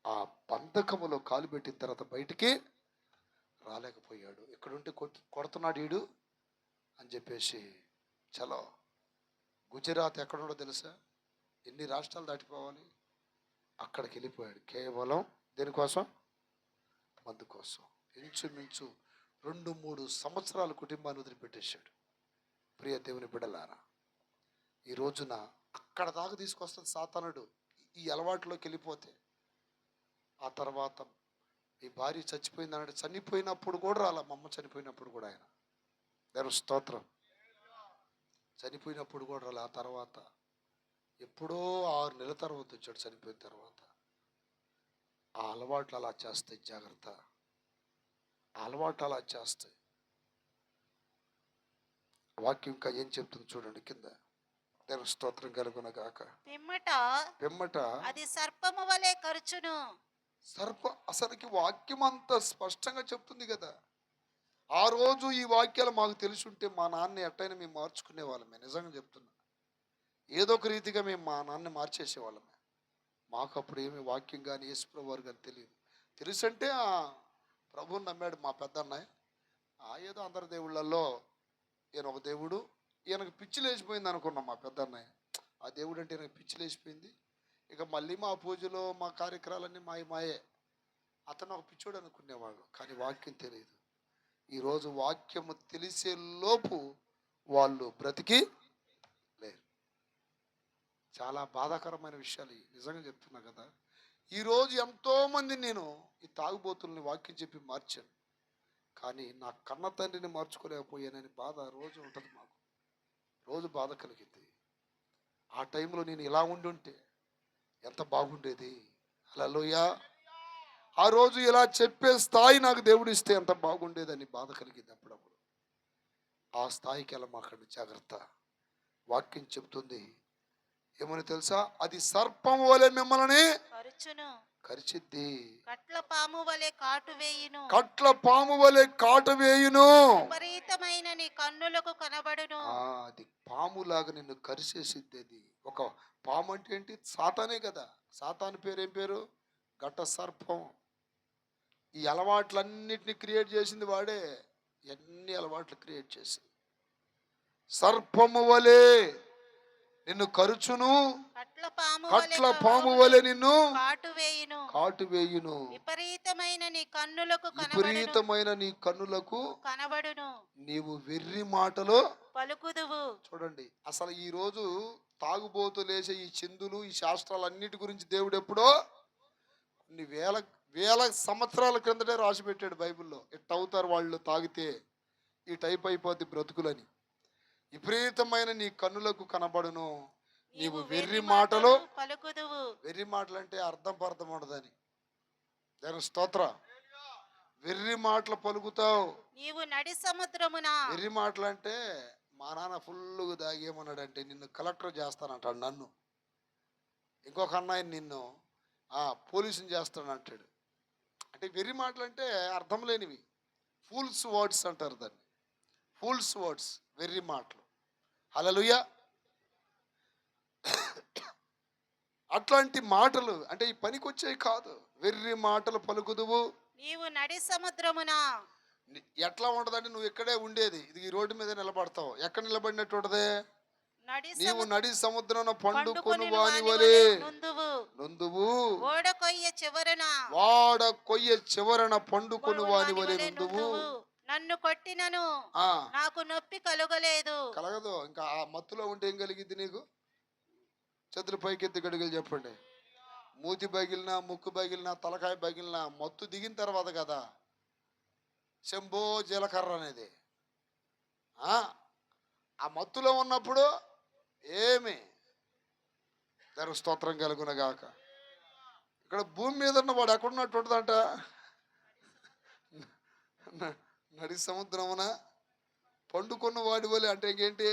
ఆ బంధకములో కాలు పెట్టిన తర్వాత బయటికి రాలేకపోయాడు. ఎక్కడుంటే కొడుతున్నాడు ఈడు అని చెప్పేసి చలో గుజరాత్ ఎక్కడుండో తెలుసా, ఎన్ని రాష్ట్రాలు దాటిపోవాలి, అక్కడికి వెళ్ళిపోయాడు. కేవలం దేనికోసం? మందు కోసం. ఇంచుమించు 2-3 సంవత్సరాలు కుటుంబాన్ని వదిలిపెట్టేశాడు. ప్రియ దేవుని బిడ్డలారా, ఈ రోజున అక్కడ దాకా తీసుకొస్తాడు సాతానుడు ఈ అలవాటులోకి వెళ్ళిపోతే. ఆ తర్వాత మీ భార్య చచ్చిపోయింది అన్నాడు. చనిపోయినప్పుడు కూడా రాలా, మా అమ్మ చనిపోయినప్పుడు కూడా ఆయన, దేవుని స్తోత్రం, చనిపోయినప్పుడు కూడా రాలా. ఆ తర్వాత ఎప్పుడో 6 నెలల తర్వాత వచ్చాడు చనిపోయిన తర్వాత. ఆ అలవాట్లు అలా చేస్తాయి, జాగ్రత్త. ఆ అలవాట్లు అలా చేస్తాయి. వాక్యం ఇంకా ఏం చెప్తుంది చూడండి కింద. దేవుని స్తోత్రం కలుగును గాక. పిమ్మట అది సర్పము వలె కరుచును. అసలుకి వాక్యం అంతా స్పష్టంగా చెప్తుంది కదా. ఆ రోజు ఈ వాక్యాలు మాకు తెలుసుంటే మా నాన్న ఎట్టయినా మేము మార్చుకునే వాళ్ళమే. నిజంగా చెప్తున్నా, ఏదో ఒక రీతిగా మేము మా నాన్నని మార్చేసేవాళ్ళమే. మాకు అప్పుడు ఏమి వాక్యం కానీ యేసుప్రభు వారు కానీ తెలియదు. తెలుసంటే ప్రభువుని నమ్మాడు మా పెద్ద అన్నయ్య. ఏదో అందరి దేవుళ్ళల్లో ఈయన ఒక దేవుడు, ఈయనకు పిచ్చి లేచిపోయింది అనుకున్నాం మా పెద్ద అన్నయ్య. ఆ దేవుడు అంటే ఈయనకు పిచ్చి లేచిపోయింది. ఇక మళ్ళీ మా పూజలో మా కార్యక్రమాలన్నీ మాయే. అతను ఒక పిచ్చోడు అనుకునేవాడు, కానీ వాక్యం తెలియదు. ఈరోజు వాక్యము తెలిసే లోపు వాళ్ళు బ్రతికి లేరు. చాలా బాధాకరమైన విషయాలు నిజంగా చెప్తున్నా కదా. ఈరోజు ఎంతోమంది నేను ఈ తాగుబోతుల్ని వాక్యం చెప్పి మార్చాను, కానీ నా కన్న తండ్రిని మార్చుకోలేకపోయానని బాధ రోజు ఉంటుంది మాకు. రోజు బాధ కలిగింది. ఆ టైంలో నేను ఇలా ఉండుంటే ఎంత బాగుండేది. హల్లెలూయా. ఆ రోజు ఇలా చెప్పే స్థాయి నాకు దేవుడు ఇస్తే ఎంత బాగుండేదని బాధ కలిగింది అప్పుడప్పుడు. ఆ స్థాయికి వెళ్ళమాకండి, జాగ్రత్త. వాక్యం చెబుతుంది ఏమని తెలుసా? అది సర్పం వలె మిమ్మల్ని కరుచును, కరిచిద్ది, కట్ల పాము వలె కాటు వేయును, కట్ల పాము వలె కాటు వేయును. విపరీతమైన నీ కన్నులకు కనబడును. అది పాములాగా నిన్ను కరిచేసిద్ది. అది ఒక పాము అంటే ఏంటి? సాతానే కదా. సాతాను పేరు ఏం పేరు? ఘట సర్పం. ఈ అలవాట్లన్నిటిని క్రియేట్ చేసింది వాడే. ఎన్ని అలవాట్లు క్రియేట్ చేసింది. సర్పము వలె నిన్ను కరుచును, కట్ల పాము వలె నిన్ను కాటు వేయును. విపరీతమైన నీ కన్నులకు విపరీతమైన నీ కన్నులకు కనబడును, నీవు వెర్రి మాటలు పలుకుదువు. చూడండి, అసలు ఈ రోజు తాగుబోతులేసే ఈ చిందులు, ఈ శాస్త్రాలన్నిటి గురించి దేవుడు ఎప్పుడో కొన్ని వేల సంవత్సరాల క్రిందటే రాసి పెట్టాడు బైబిల్లో. ఎట్ట అవుతారు వాళ్ళు తాగితే, ఈ టైప్ అయిపోద్ది బ్రతుకులని. విపరీతమైన నీ కన్నులకు కనబడును, నీవు వెర్రి మాటలు పలుకుదువు. వెర్రి మాటలు అంటే అర్థం పర్థం ఉండదని. దాని స్తోత్ర. వెర్రి మాటలు పలుకుతావు. నీవు నడి సముద్రమున. వెర్రి మాటలు అంటే మా నాన్న ఫుల్గా దాగేమన్నాడంటే నిన్ను కలెక్టర్ చేస్తానంటాడు నన్ను. ఇంకొక అన్నయ్య నిన్ను పోలీసుని చేస్తానంటాడు. అంటే వెర్రి మాటలు అంటే అర్థం లేనివి. ఫూల్స్ వర్డ్స్ అంటారు దాన్ని. ఫూల్స్ వర్డ్స్, వెర్రి మాటలు. హల్లెలూయా. అట్లాంటి మాటలు అంటే ఈ పనికి వచ్చేవి కాదు. వెర్రి మాటలు పలుకుదువు. నీవు నడి సముద్రమున. ఎట్లా ఉంటదంటే నువ్వు ఇక్కడే ఉండేది, ఇది ఈ రోడ్డు మీద నిలబడతావు. ఎక్కడ నిలబడినట్టు ఉంటది? నీవు నడి సముద్రం పండుకొని వాని వలె నొందువు. ఓడ కొయ్య చివరన పండుకొని వాని వలె నొందువు. నన్ను కొట్టినను నాకు నొప్పి కలగదు. ఇంకా ఆ మత్తులో ఉంటే ఏం కలిగిద్ది నీకు? చేతులు పైకెత్తి గడుగులు చెప్పండి. మూతి బగిలినా, ముక్కు బగిలినా, తలకాయ బగిలినా మత్తు దిగిన తర్వాత కదా శంభో జీలకర్ర అనేది. ఆ మత్తులో ఉన్నప్పుడు ఏమి దాని స్తోత్రం కలుగునగాక. ఇక్కడ భూమి మీద ఉన్న వాడు ఎక్కడున్నట్టు ఉంటుందంట? నడి సముద్రమున పండుకున్న వాడి వలె. అంటే ఇంకేంటి?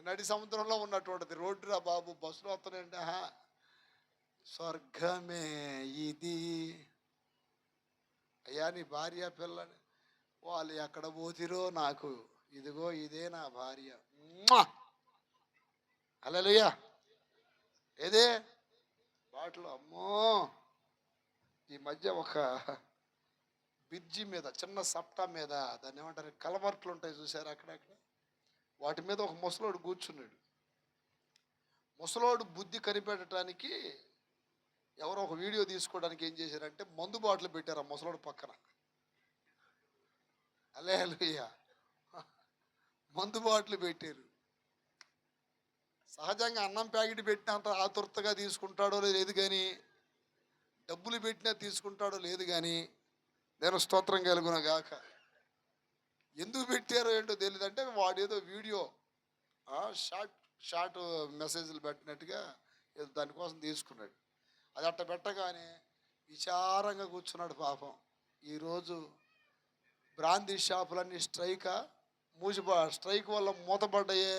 నడి సముద్రంలో ఉన్నటువంటిది. రోడ్డు రా బాబు, బస్సులో వస్తున్నాయంటే స్వర్గమే ఇది. అయ్యా నీ భార్య పిల్లని వాళ్ళు ఎక్కడ పోతిరో నాకు, ఇదిగో ఇదే నా భార్య. హల్లెలూయా. ఏదే బాటలు. అమ్మో, ఈ మధ్య ఒక బ్రిడ్జి మీద, చిన్న సప్టా మీద, దాన్ని ఏమంటారు, కలవర్ట్లు ఉంటాయి చూసారు అక్కడక్కడ, వాటి మీద ఒక ముసలోడు కూర్చున్నాడు. ముసలోడు బుద్ధి కనిపెట్టడానికి ఎవరో ఒక వీడియో తీసుకోవడానికి ఏం చేశారంటే మందు బాటిల్ పెట్టారు ఆ ముసలోడు పక్కన. హల్లెలూయా. మందు బాటిల్ పెట్టారు. సహజంగా అన్నం ప్యాకెట్ పెట్టినంత ఆతురతగా తీసుకుంటాడో లేదు కానీ, డబ్బులు పెట్టినా తీసుకుంటాడో లేదు కానీ, నేను స్తోత్రం కలుగునగాక. ఎందుకు పెట్టారో ఏంటో తెలియదు. అంటే వాడేదో వీడియో షార్ట్ మెసేజ్లు పెట్టినట్టుగా ఏదో దానికోసం తీసుకున్నాడు. అది అట్ట పెట్టగానే విచారంగా కూర్చున్నాడు పాపం. ఈరోజు బ్రాందీ షాపులన్నీ స్ట్రైక్ వల్ల మూతపడ్డాయే.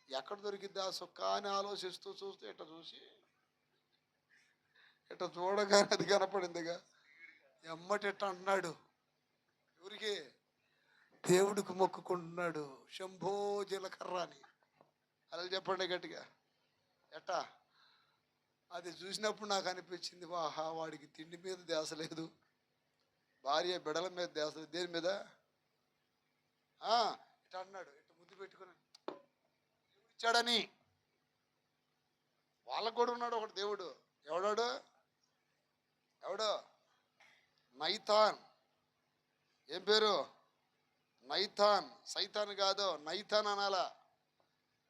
ఎక్కడ దొరికిద్ది ఆ సుక్క అని ఆలోచిస్తూ చూస్తే ఇట్ట చూడగానే అది కనపడిందిగా. ఎమ్మటి ఇట్ట అన్నాడు. ఎవరికి? దేవుడికి మొక్కుకుంటున్నాడు. శంభో జీలకర్ర అని. అలా చెప్పండి గట్టిగా. ఎట్టా? అది చూసినప్పుడు నాకు అనిపించింది, వాహా, వాడికి తిండి మీద ధ్యాస లేదు, భార్య బిడల మీద ధ్యాస లేదు. దేని మీద? ఇట్లా అన్నాడు. ఇట్లా ముద్దు పెట్టుకుని ఇచ్చాడని. వాళ్ళకు కూడా ఉన్నాడు ఒకటి దేవుడు. ఎవడో నైతాన్. ఏం పేరు? నైతాన్. సైతాన్ కాదు, నైతాన్ అనాలా.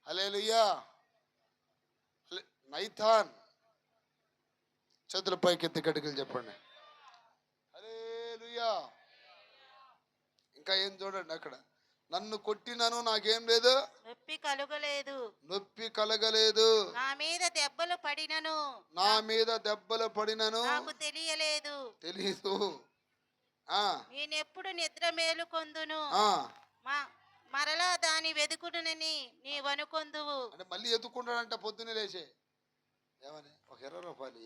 హల్లెలూయా. నైతాన్. చేతుల పైకి ఎత్తి గట్టిగా చెప్పండి హల్లెలూయా. ఇంకా ఏం చూడండి అక్కడ, నన్ను కొట్టినను నాకేం లేదు, నొప్పి కలుగలేదు. నొప్పి కలగలేదు. నా మీద దెబ్బలు పడినను, నా మీద దెబ్బలు పడినను నాకు తెలియలేదు. తెలీదు. నేనెప్పుడు నిద్ర మేలుకొందును, ఆ మరలా దాని వెదుకునని నీవనుకొందువు. అంటే మళ్ళీ ఎత్తుకుంటాడంట పొద్దున్నే లేచే. ఏమని? ఒక 20 రూపాయలు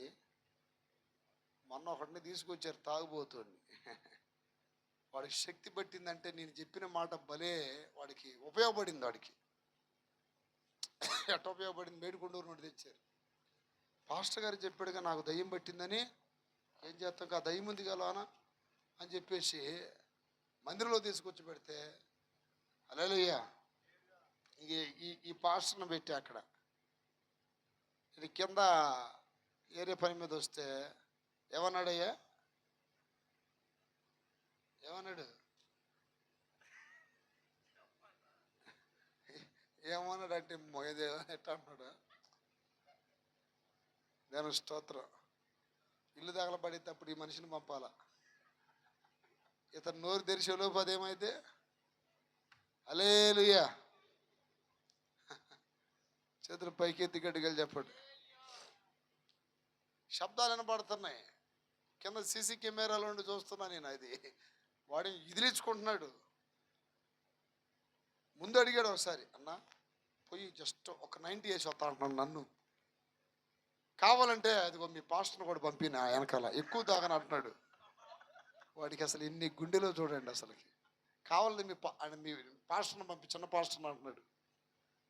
మొన్న ఒకటిని తీసుకొచ్చారు, తాగుబోతుంది. వాడికి శక్తి పట్టిందంటే నేను చెప్పిన మాట భలే వాడికి ఉపయోగపడింది. వాడికి ఎట్ట ఉపయోగపడింది? మేడికొండూరు నుండి తెచ్చారు. పాస్టర్ గారు చెప్పాడుగా నాకు దయ్యం పట్టిందని. ఏం చేస్తాం, ఆ దయ్యం ఉంది కలవానా అని చెప్పేసి మందిరంలో తీసుకొచ్చి పెడితే హల్లెలూయా. ఈ పాస్టర్ను పెట్టి అక్కడ ఇది కింద ఏరే పని మీద వస్తే ఏమన్నాడయ్యా? ఏమన్నాడు? ఏమన్నాడంటే ఎట్లా అన్నాడు? నేను స్తోత్రం. ఇల్లు తగలబడేటప్పుడు ఈ మనిషిని పంపాలా, ఇతను నోరు తెరిచే లోపు అదేమైతే హల్లెలూయా. చేతులు పైకి ఎత్తి గట్టిగా చెప్పండి. శబ్దాలు వినపడుతున్నాయి. కింద సీసీ కెమెరాలో ఉండి చూస్తున్నా నేను. అది వాడిని ఇదిలించుకుంటున్నాడు. ముందు అడిగాడు ఒకసారి, అన్న పోయి జస్ట్ ఒక 90 వేసి వస్తా అంటున్నాను. నన్ను కావాలంటే అదిగో మీ పాస్టర్ని కూడా పంపిన వెనకాల ఎక్కువ తాగని అంటున్నాడు. వాడికి అసలు ఎన్ని గుండెలో చూడండి. అసలుకి కావాలని మీ పాస్టర్ని పంపి, చిన్న పాస్టర్ని అంటున్నాడు.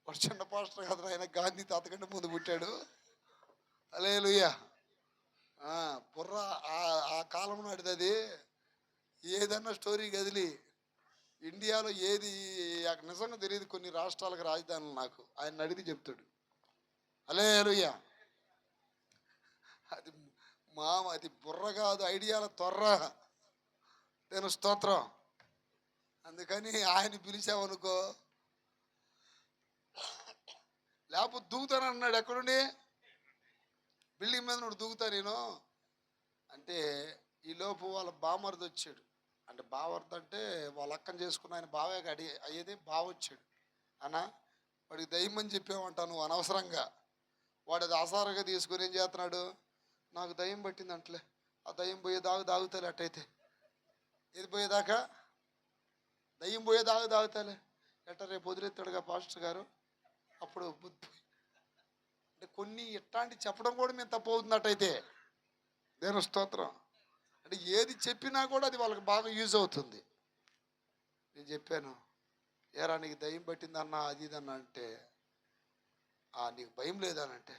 వాడు చిన్న పాస్టర్ కదా, ఆయన గాంధీ తాతకంటే ముందు పుట్టాడు. హల్లెలూయా. బుర్ర ఆ కాలం నాటిది. అది ఏదన్నా స్టోరీ కదిలి ఇండియాలో ఏది నిజంగా తెలియదు. కొన్ని రాష్ట్రాలకు రాజధానులు నాకు ఆయన అడిగి చెప్తాడు. హల్లెలూయా. అది అది బుర్ర కాదు, ఐడియాల తొర్ర. నేను స్తోత్రం. అందుకని ఆయన పిలిచావనుకో, లేకపోతే దూకుతాను అన్నాడు. ఎక్కడుండి? బిల్డింగ్ మీద నుండి దూకుతా నేను అంటే. ఈలోపు వాళ్ళ బామర్ది వచ్చాడు. అంటే బావర్ది అంటే వాళ్ళ అక్కని చేసుకున్న ఆయన బావే అయ్యేది. బావ వచ్చాడు. అన్నా వాడికి దయ్యం అని చెప్పామంటా నువ్వు అనవసరంగా. వాడు అది ఆసారంగా తీసుకుని ఏం చేస్తున్నాడు, నాకు దయ్యం పట్టింది అంటలే, ఆ దయ్యం తాగుతాలే. అట్టయితే ఏది పోయేదాకా? దయ్యం తాగుతాలే. ఎట్ట రేపు వదిలేస్తాడుగా పాస్టర్ గారు. అప్పుడు అంటే కొన్ని ఇట్లాంటి చెప్పడం కూడా మేము తప్పు అవుతున్నట్టయితే దేవుని స్తోత్రం. అంటే ఏది చెప్పినా కూడా అది వాళ్ళకి బాగా యూజ్ అవుతుంది. నేను చెప్పాను, ఏరా నీకు దయ్యం పట్టిందన్నా అది ఇదన్నా అంటే, నీకు భయం లేదనంటే,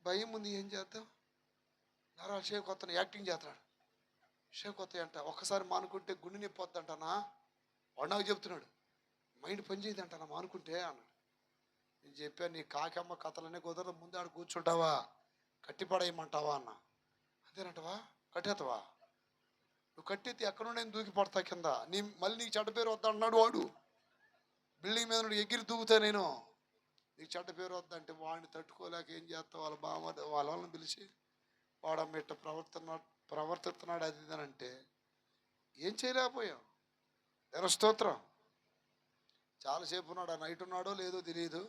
భయం ఉంది ఏం చేద్దాం, నారా షేక్ కొత్తను యాక్టింగ్ చేస్తున్నాడు. షేక్ కొత్త అంట ఒక్కసారి మానుకుంటే గుండె నొప్పి వద్దంటానా. వాడు నాకు చెప్తున్నాడు, మైండ్ పని చేయదంటానా మానుకుంటే అన్నాడు. నేను చెప్పాను, నీ కాకమ్మ కథలనే కుదరదు, ముందు ఆడు కూర్చుంటావా, కట్టిపడేయమంటావా అన్న. అదేనంటవా, కట్టేస్తావా? నువ్వు కట్టెత్తి ఎక్కడుండే దూకి పడతా కింద. మళ్ళీ నీకు చెడ్డ పేరు వద్దా అన్నాడు వాడు. బిల్డింగ్ మీద నుండి ఎగిరి దూకుతా నేను, నీకు చెడ్డ పేరు వద్దంటే వాడిని తట్టుకోలేక ఏం చేస్తావు, వాళ్ళ వాళ్ళని పిలిచి వాడమ్మ ఇట్ట ప్రవర్తిస్తున్నాడు అది ఇదనంటే ఏం చేయలేకపోయాం. దేని స్తోత్రం. చాలాసేపు ఉన్నాడు. ఆ నైట్ ఉన్నాడో లేదో తెలియదు.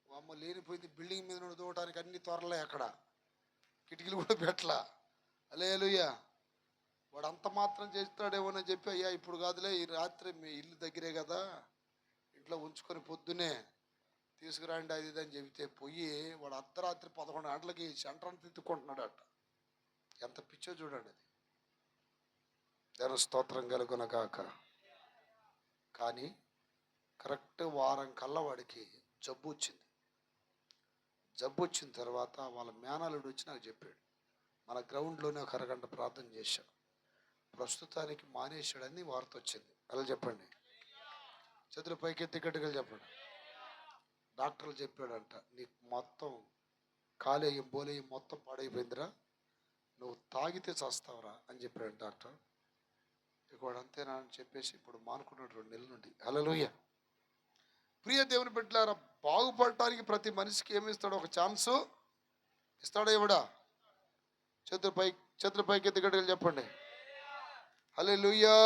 అమ్మ లేనిపోయింది. బిల్డింగ్ మీద నుండి దూకటానికి అన్ని త్వరలే, అక్కడ కిటికీలు కూడా పెట్టలా. హల్లెలూయా. వాడు అంత మాత్రం చేస్తాడేమోనని చెప్పి, అయ్యా ఇప్పుడు కాదులే, ఈ రాత్రి మీ ఇల్లు దగ్గరే కదా, ఇంట్లో ఉంచుకొని పొద్దునే తీసుకురండి అది ఇదని చెబితే పోయి వాడు అర్ధరాత్రి 11 గంటలకి సెంటర్ తిట్టుకుంటున్నాడు అట. ఎంత పిచ్చో చూడండి అది. దేని స్తోత్రం కలుగున గాక. కానీ కరెక్ట్ వారం కల్లా వాడికి జబ్బు వచ్చింది. జబ్బు వచ్చిన తర్వాత వాళ్ళ మేనల్లుడు వచ్చి నాకు చెప్పాడు, మన గ్రౌండ్లోనే ఒక అరగంట ప్రార్థన చేశాం, ప్రస్తుతానికి మానేశాడని వార్త వచ్చింది. అలా చెప్పండి. చేతులు పైకెత్తి గట్టిగా చెప్పండి. డాక్టర్లు చెప్పాడంట, నీకు మొత్తం కాలేయం బోలేయం మొత్తం పాడైపోయిందిరా, నువ్వు తాగితే చేస్తావురా అని చెప్పాడు డాక్టర్. ఇక వాడు అంతేనా అని చెప్పేసి ఇప్పుడు మానుకున్నాడు 2 నెలల నుండి. హల్లెలూయా. ప్రియ దేవుని బిడ్డలారా, బాగుపడటానికి ప్రతి మనిషికి ఏమి ఇస్తాడు? ఒక ఛాన్సు ఇస్తాడా ఇవ్వడా? చేతుల పైకి ఎత్తి గట్టిగా చెప్పండి హల్లెలూయా.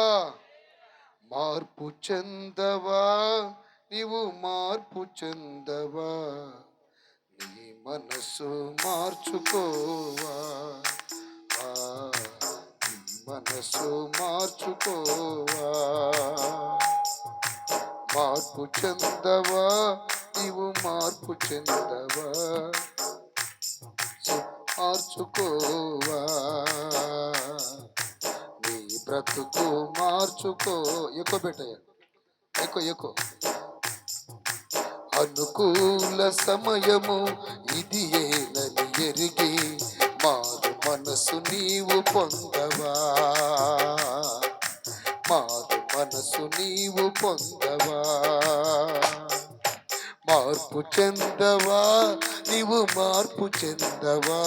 మార్పు చెందవా, నీవు మార్పు చెందవా, నీ మనసు మార్చుకోవా, ఆ, నీ మనసు మార్చుకోవా. మార్పు చెందవా, నీవు మార్పు చెందవా, మార్చుకోవా, నీ బ్రతుకు మార్చుకో. ఎక్కువ పెట్టయ్య, ఎక్కువ. అనుకూల సమయము ఇది ఏనని ఎరిగి మారు మనసు నీవు పొందవా, మారు మనసు నీవు పొందవా. మార్పు చెందవా, నీవు మార్పు చెందవా,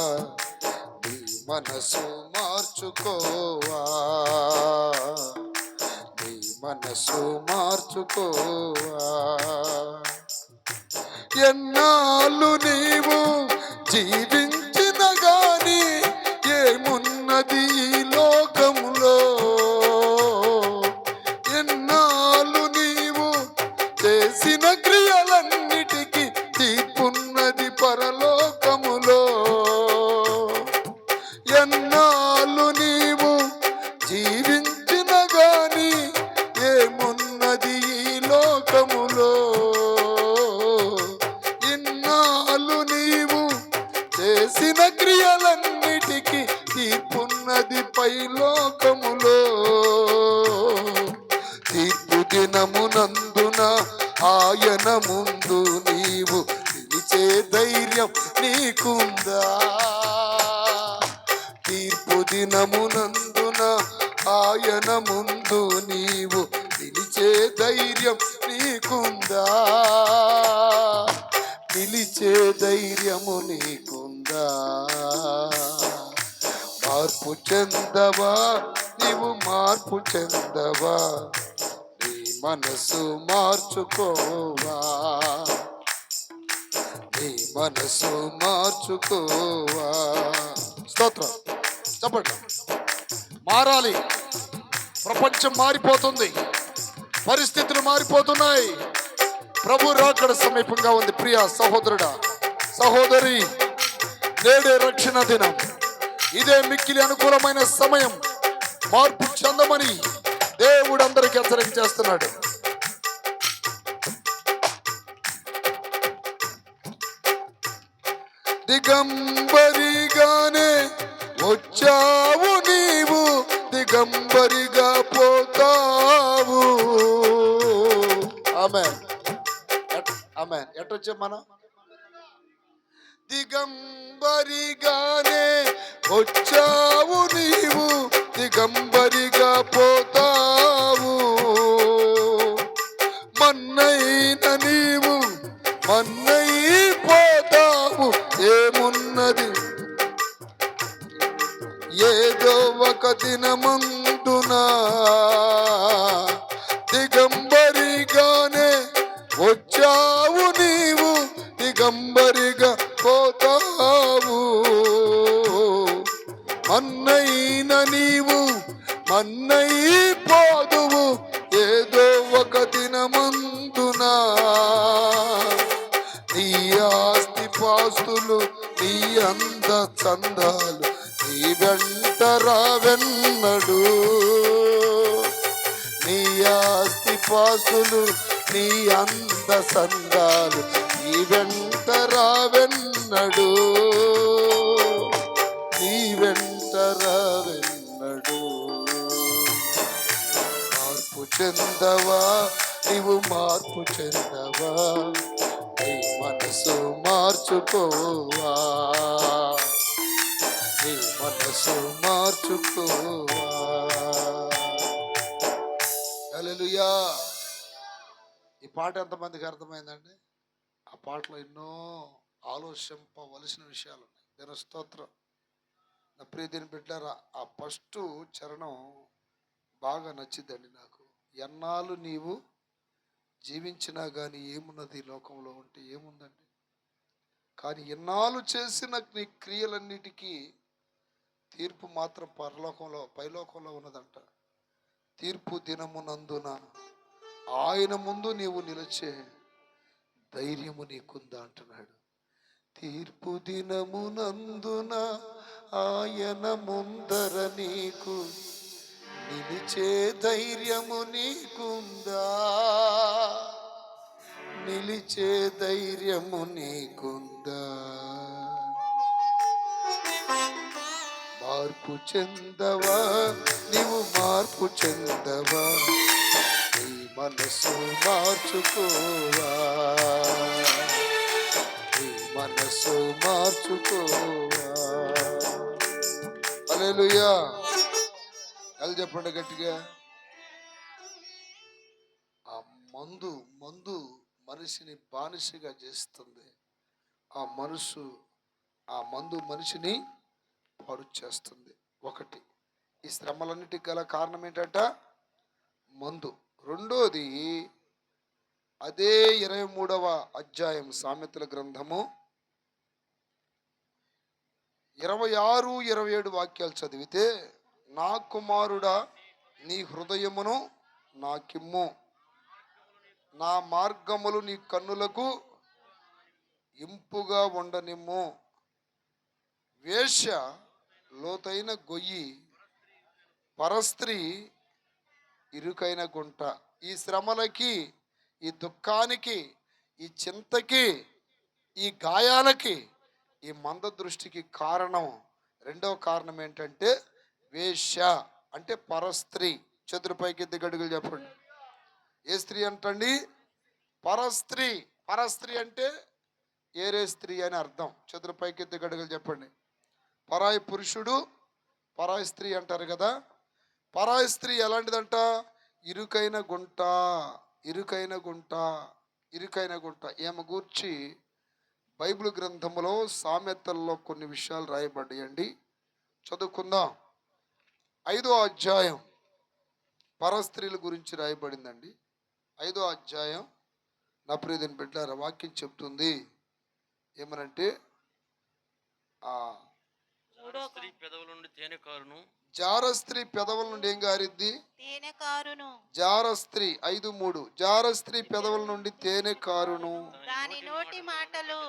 నీ మనసు మార్చుకోవా, నీ మనసు మార్చుకోవా. ఎన్నాళ్ళు నీవు జీవించిన గాని ఏమున్నది ఈ లోకములో, ఎన్నాళ్ళు నీవు చేసిన క్రియలన్నిటికీ తీర్పున్నది పరలోకములో. ఎన్నాళ్ళు నీవు జీవించిన గాని ఏమున్నది ఈ లోకములో, ఇన్నాళ్ళు నీవు చేసిన క్రియలన్నిటికీ తీర్పున్నది పైలోకములో. తీర్పు దినమునందున ఆయన ముందు నీవు నిలిచే ధైర్యం నీకుందా? తీర్పు దినమునందున ఆయన ముందు నీవు నిలిచే ధైర్యం నీకుందా? నిలిచే ధైర్యము నీకుందా? మార్పు చెందవా, నీవు మార్పు చెందవా, నీ మనసు మార్చుకోవా, నీ మనసు మార్చుకోవా. స్తోత్రం చెప్పండి. మారాలి. ప్రపంచం మారిపోతుంది, పరిస్థితులు మారిపోతున్నాయి. ప్రభు రాకడ సమీపంగా ఉంది. ప్రియ సహోదరుడా, సహోదరి, నేడే రక్షణ దినం. ఇదే మిక్కిలి అనుకూలమైన సమయం. మార్పు చెందమని దేవుడు అందరికీ హెచ్చరిక చేస్తున్నాడు. దిగంబరిగానే వచ్చావు నీవు, దిగంబరిగా పోతావు. ఆమేన్, ఆమేన్. ఎట్టొచ్చా మనం? దిగంబరిగానే వచ్చావు నీవు, దిగంబరిగా పోతావు. మన్నైన నీవు మన్నైపోతావు. ఏమున్నది? ఏదో ఒక దినమందున దిగంబరిగానే వచ్చావు నీవు, దిగంబరిగా పోతావు. మన్నైన నీవు మన్నైపోదువు. ఏదో ఒక దినమందున నీ ఆస్తి పాస్తులు, నీ అంద చందాలు నీ వెంట రావెన్నడు. నీ ఆస్తి పాస్తులు, నీ అంద సందాలు నీ వెంట రావెన్నడు, నీ వెంట రావెన్నడు. మార్పు చెందవా, నీవు మార్పు చెందవా, నీ మనసు మార్చుకోవా, నీ మనసు మార్చుకోవా. హల్లెలూయా. ఈ పాట ఎంతమందికి అర్థమైందండి? ఆ పాటలో ఎన్నో ఆలోచింపవలసిన విషయాలు ఉన్నాయి. నేను స్తోత్రం. నా ప్రియ దీని బిడ్డారా, ఆ ఫస్ట్ చరణం బాగా నచ్చిందండి నాకు. ఎన్నాళ్ళు నీవు జీవించినా కానీ ఏమున్నది ఈ లోకంలో ఉంటే ఏముందండి? కానీ ఎన్నాళ్ళు చేసిన నీ క్రియలన్నిటికీ తీర్పు మాత్రం పరలోకంలో పైలోకంలో ఉన్నదంట. తీర్పు దినమునందున ఆయన ముందు నీవు నిలిచే ధైర్యము నీకుందా అంటున్నాడు. తీర్పు దినమునందున ఆయన ముందర నీకు నిలిచే ధైర్యము నీకుందా? నిలిచే ధైర్యము నీకుందా? మార్పు చెందవా, నీవు మార్పు చెందవా, నీ మనసు మార్చుకోవా, నీ మనసు మార్చుకోవా. హల్లెలూయా. అది చెప్పండి గట్టిగా. ఆ మందు మందు మనిషిని బానిసగా చేస్తుంది. ఆ మందు మనిషిని పాడు చేస్తుంది. ఒకటి, ఈ శ్రమలన్నిటికి గల కారణం ఏంటంట? మందు. రెండోది, అదే 23వ అధ్యాయం సామెతల గ్రంథము 26, 27 వాక్యాలు చదివితే, నా కుమారుడా నీ హృదయమును నాకిమ్ము, నా మార్గములు నీ కన్నులకు ఇంపుగా ఉండనిమ్ము. వేశ్య లోతైన గొయ్యి, పరస్త్రీ ఇరుకైన గుంట. ఈ శ్రమలకి, ఈ దుఃఖానికి, ఈ చింతకి, ఈ గాయాలకి, ఈ మంద దృష్టికి కారణం, రెండవ కారణం ఏంటంటే వేశ్య అంటే పరస్త్రీ. చతురుపైకి ఎత్తి గడుగులు చెప్పండి. ఏ స్త్రీ అంటండి? పరస్త్రీ. పరస్త్రీ అంటే ఏరే స్త్రీ అని అర్థం. చతురుపైకి ఎత్తి గడుగులు చెప్పండి. పరాయి పురుషుడు, పరాయి స్త్రీ అంటారు కదా. పరాయి స్త్రీ ఎలాంటిదంట? ఇరుకైన గుంట, ఇరుకైన గుంట, ఇరుకైన గుంట. ఈమె గూర్చి బైబిల్ గ్రంథంలో సామెతల్లో కొన్ని విషయాలు రాయబడ్డాయండి. చదువుకుందాం. 5వ అధ్యాయం పరస్త్రీల గురించి రాయబడిందండి. 5వ అధ్యాయం. నా ప్రియమైన బిడ్డలారా, వాక్యం చెప్తుంది ఏమనంటే, స్త్రీ పెదవుల నుండి తేనె కారును. జార స్త్రీ పెదవుల నుండి ఏం గారిద్ది? తేనె కారును. జార స్త్రీ 5:3. జార స్త్రీ పెదవుల నుండి తేనె కారును, దాని నోటి మాటలు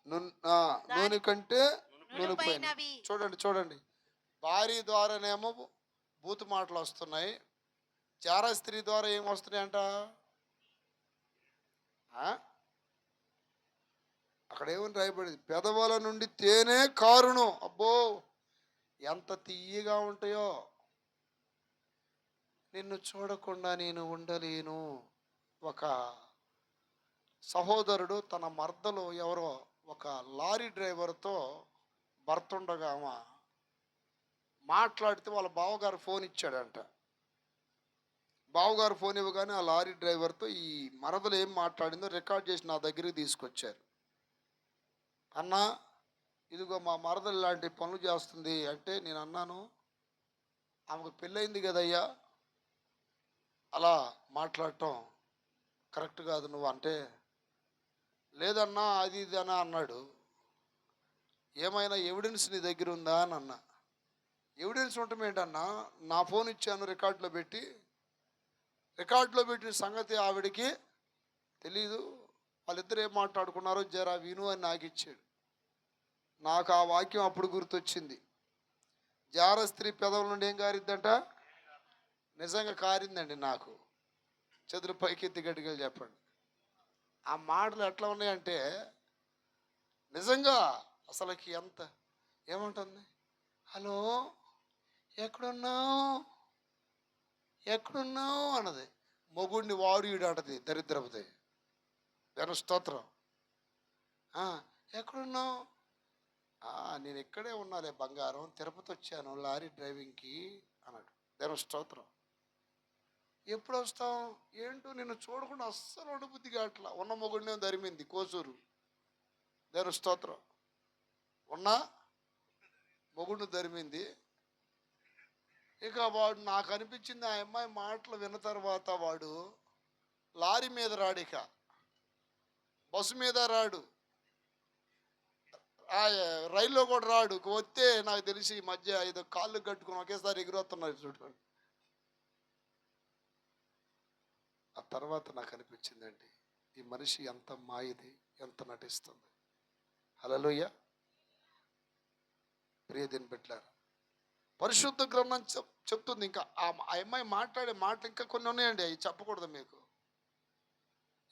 నూనె కంటే నూనెపైన. నునుపైనవి. చూడండి చూడండి, భార్య ద్వారానేమో బూతు మాటలు వస్తున్నాయి, జార స్త్రీ ద్వారా ఏం వస్తున్నాయంట? అక్కడ ఏమని రాయబడింది? పెదవుల నుండి తేనె కారును. అబ్బో, ఎంత తీయగా ఉంటాయో. నిన్ను చూడకుండా నేను ఉండలేను. ఒక సహోదరుడు తన మర్దలు ఎవరో ఒక లారీ డ్రైవర్తో భర్త ఉండగా మాట్లాడితే వాళ్ళ బావగారు ఫోన్ ఇచ్చాడంట. బావగారు ఫోన్ ఇవ్వగానే ఆ లారీ డ్రైవర్తో ఈ మరదలు ఏం మాట్లాడిందో రికార్డ్ చేసి నా దగ్గరికి తీసుకొచ్చారు. అన్నా, ఇదిగో మా మరదలు ఇలాంటి పనులు చేస్తుంది అంటే, నేను అన్నాను, ఆమెకు పెళ్ళయింది కదయ్యా, అలా మాట్లాడటం కరెక్ట్ కాదు నువ్వు అంటే. లేదన్నా, అది ఇది అన్నా అన్నాడు. ఏమైనా ఎవిడెన్స్ నీ దగ్గర ఉందా అని అన్నా. ఎవిడెన్స్ ఉండటం ఏంటన్నా, నా ఫోన్ ఇచ్చాను రికార్డులో పెట్టిన సంగతి ఆవిడికి తెలీదు. వాళ్ళిద్దరు ఏం మాట్లాడుకున్నారో జరా విను అని నాకు ఇచ్చాడు. నాకు ఆ వాక్యం అప్పుడు గుర్తొచ్చింది. జార స్త్రీ పెదవుల నుండి ఏం కారిద్దంట? నిజంగా కారిందండి నాకు. చదురు పైకి ఎత్తి గట్టిగా చెప్పండి. ఆ మాటలు ఎట్లా ఉన్నాయంటే నిజంగా అసలుకి ఎంత ఏమంటుంది? హలో, ఎక్కడున్నావు అన్నది. మొగుడిని వాడు ఈడు అంటది, దరిద్రపతి. దాని స్తోత్రం. ఎక్కడున్నావు? నేను ఇక్కడే ఉన్నాలే బంగారం, తిరుపతి వచ్చాను లారీ డ్రైవింగ్కి అన్నాడు. దాని స్తోత్రం. ఎప్పుడు వస్తాం? ఏంటో నిన్ను చూడకుండా అస్సలు ఉండబుద్ధి కావట్లా. ఉన్న మొగుడినే ధరిమింది కోసూరు. దాని స్తోత్రం. ఉన్న మొగుడిని ధరిమింది. ఇక వాడు నాకు అనిపించింది ఆ అమ్మాయి మాటలు విన్న తర్వాత వాడు లారీ మీద రాడు, ఇక బస్సు మీద రాడు, ఆ రైల్లో కూడా రాడు. వస్తే నాకు తెలిసి ఈ మధ్య ఏదో కాళ్ళు కట్టుకుని ఒకేసారి ఎగురొస్తున్నారు చూడండి. ఆ తర్వాత నాకు అనిపించిందండి, ఈ మనిషి ఎంత మాయది, ఎంత నటిస్తుంది. హల్లెలూయ. ప్రియదేని బిడ్డలారా, పరిశుద్ధ గ్రంథం చెప్తుంది. ఇంకా ఆ అమ్మాయి మాట్లాడే మాటలు ఇంకా కొన్ని ఉన్నాయండి, అవి చెప్పకూడదు మీకు.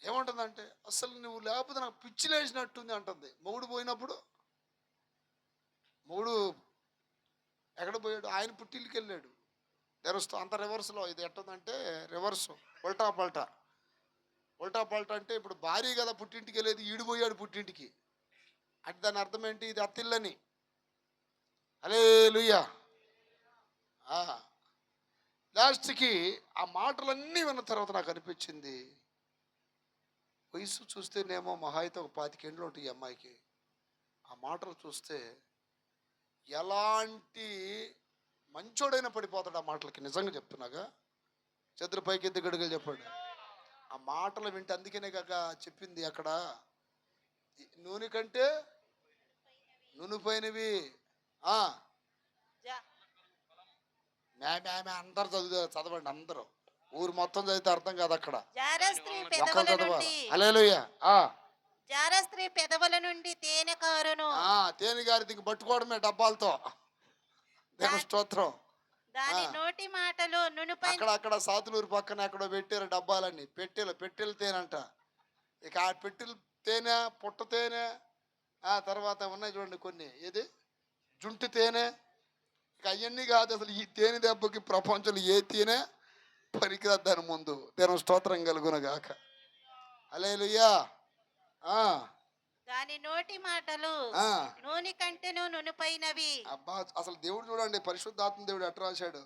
ఏమంటుందంటే, అసలు నువ్వు లేకపోతే నాకు పిచ్చి లేచినట్టుంది అంటుంది. మొగుడు పోయినప్పుడు, మొగుడు ఎక్కడ పోయాడు, ఆయన పుట్టిల్లికి వెళ్ళాడు. తెరుస్తూ అంత రివర్స్లో. ఇది ఎట్టుందంటే రివర్స్, ఉల్టా పల్టా. ఉల్టా పల్టా అంటే ఇప్పుడు భార్య కదా పుట్టింటికి వెళ్ళేది, ఈడిపోయాడు పుట్టింటికి అంటే దాని అర్థం ఏంటి, ఇది అత్తిల్లని. హల్లెలూయా. లాస్ట్కి ఆ మాటలన్నీ విన్న తర్వాత నాకు అనిపించింది, వయసు చూస్తేనేమో మహా అయితే ఒక 25 ఏళ్ళు ఉంటాయి ఈ అమ్మాయికి. ఆ మాటలు చూస్తే ఎలాంటి మంచోడైనా పడిపోతాడు ఆ మాటలకి. నిజంగా చెప్తున్నాగా, చతురు పైకి ఎత్తి గడుగులు చెప్పాడు. ఆ మాటలు వింటే అందుకనే కాక చెప్పింది అక్కడ, నూనె కంటే నునుపైనవి. అందరు చదవండి, అందరూ ఊరు మొత్తం చదివితే అర్థం కాదు అక్కడ. జారస్త్రీ ఒక్కరు పెదవుల చదవాలి. నుండి హల్లెలూయా. జారస్త్రీ పెదవుల నుండి తేనె కారును. తేనె గారి దిగి పట్టుకోవడమే డబ్బాలతో. దేవుని స్తోత్రం. దాని నోటి మాటలు నునుపై. అక్కడ సాతులూరు పక్కన ఎక్కడో పెట్టారు డబ్బాలన్నీ, పెట్టెలు తేనంట. ఇక ఆ పెట్టెలు తేనె, పుట్ట తేనె, తర్వాత ఉన్నాయి చూడండి కొన్ని, ఏది జుంటు తేనె. ఇక అవన్నీ కాదు, అసలు ఈ తేనె దెబ్బకి ప్రపంచంలో ఏ తేనె పనికిరాదు దాని ముందు. దేవుని స్తోత్రం కలుగునగాక. హల్లెలూయా. దాని నోటి మాటలు నూనె కంటేను నునుపైనవి. అబ్బా, అసలు దేవుడు చూడండి, పరిశుద్ధాత్మ దేవుడు ఎట్లా రాశాడు.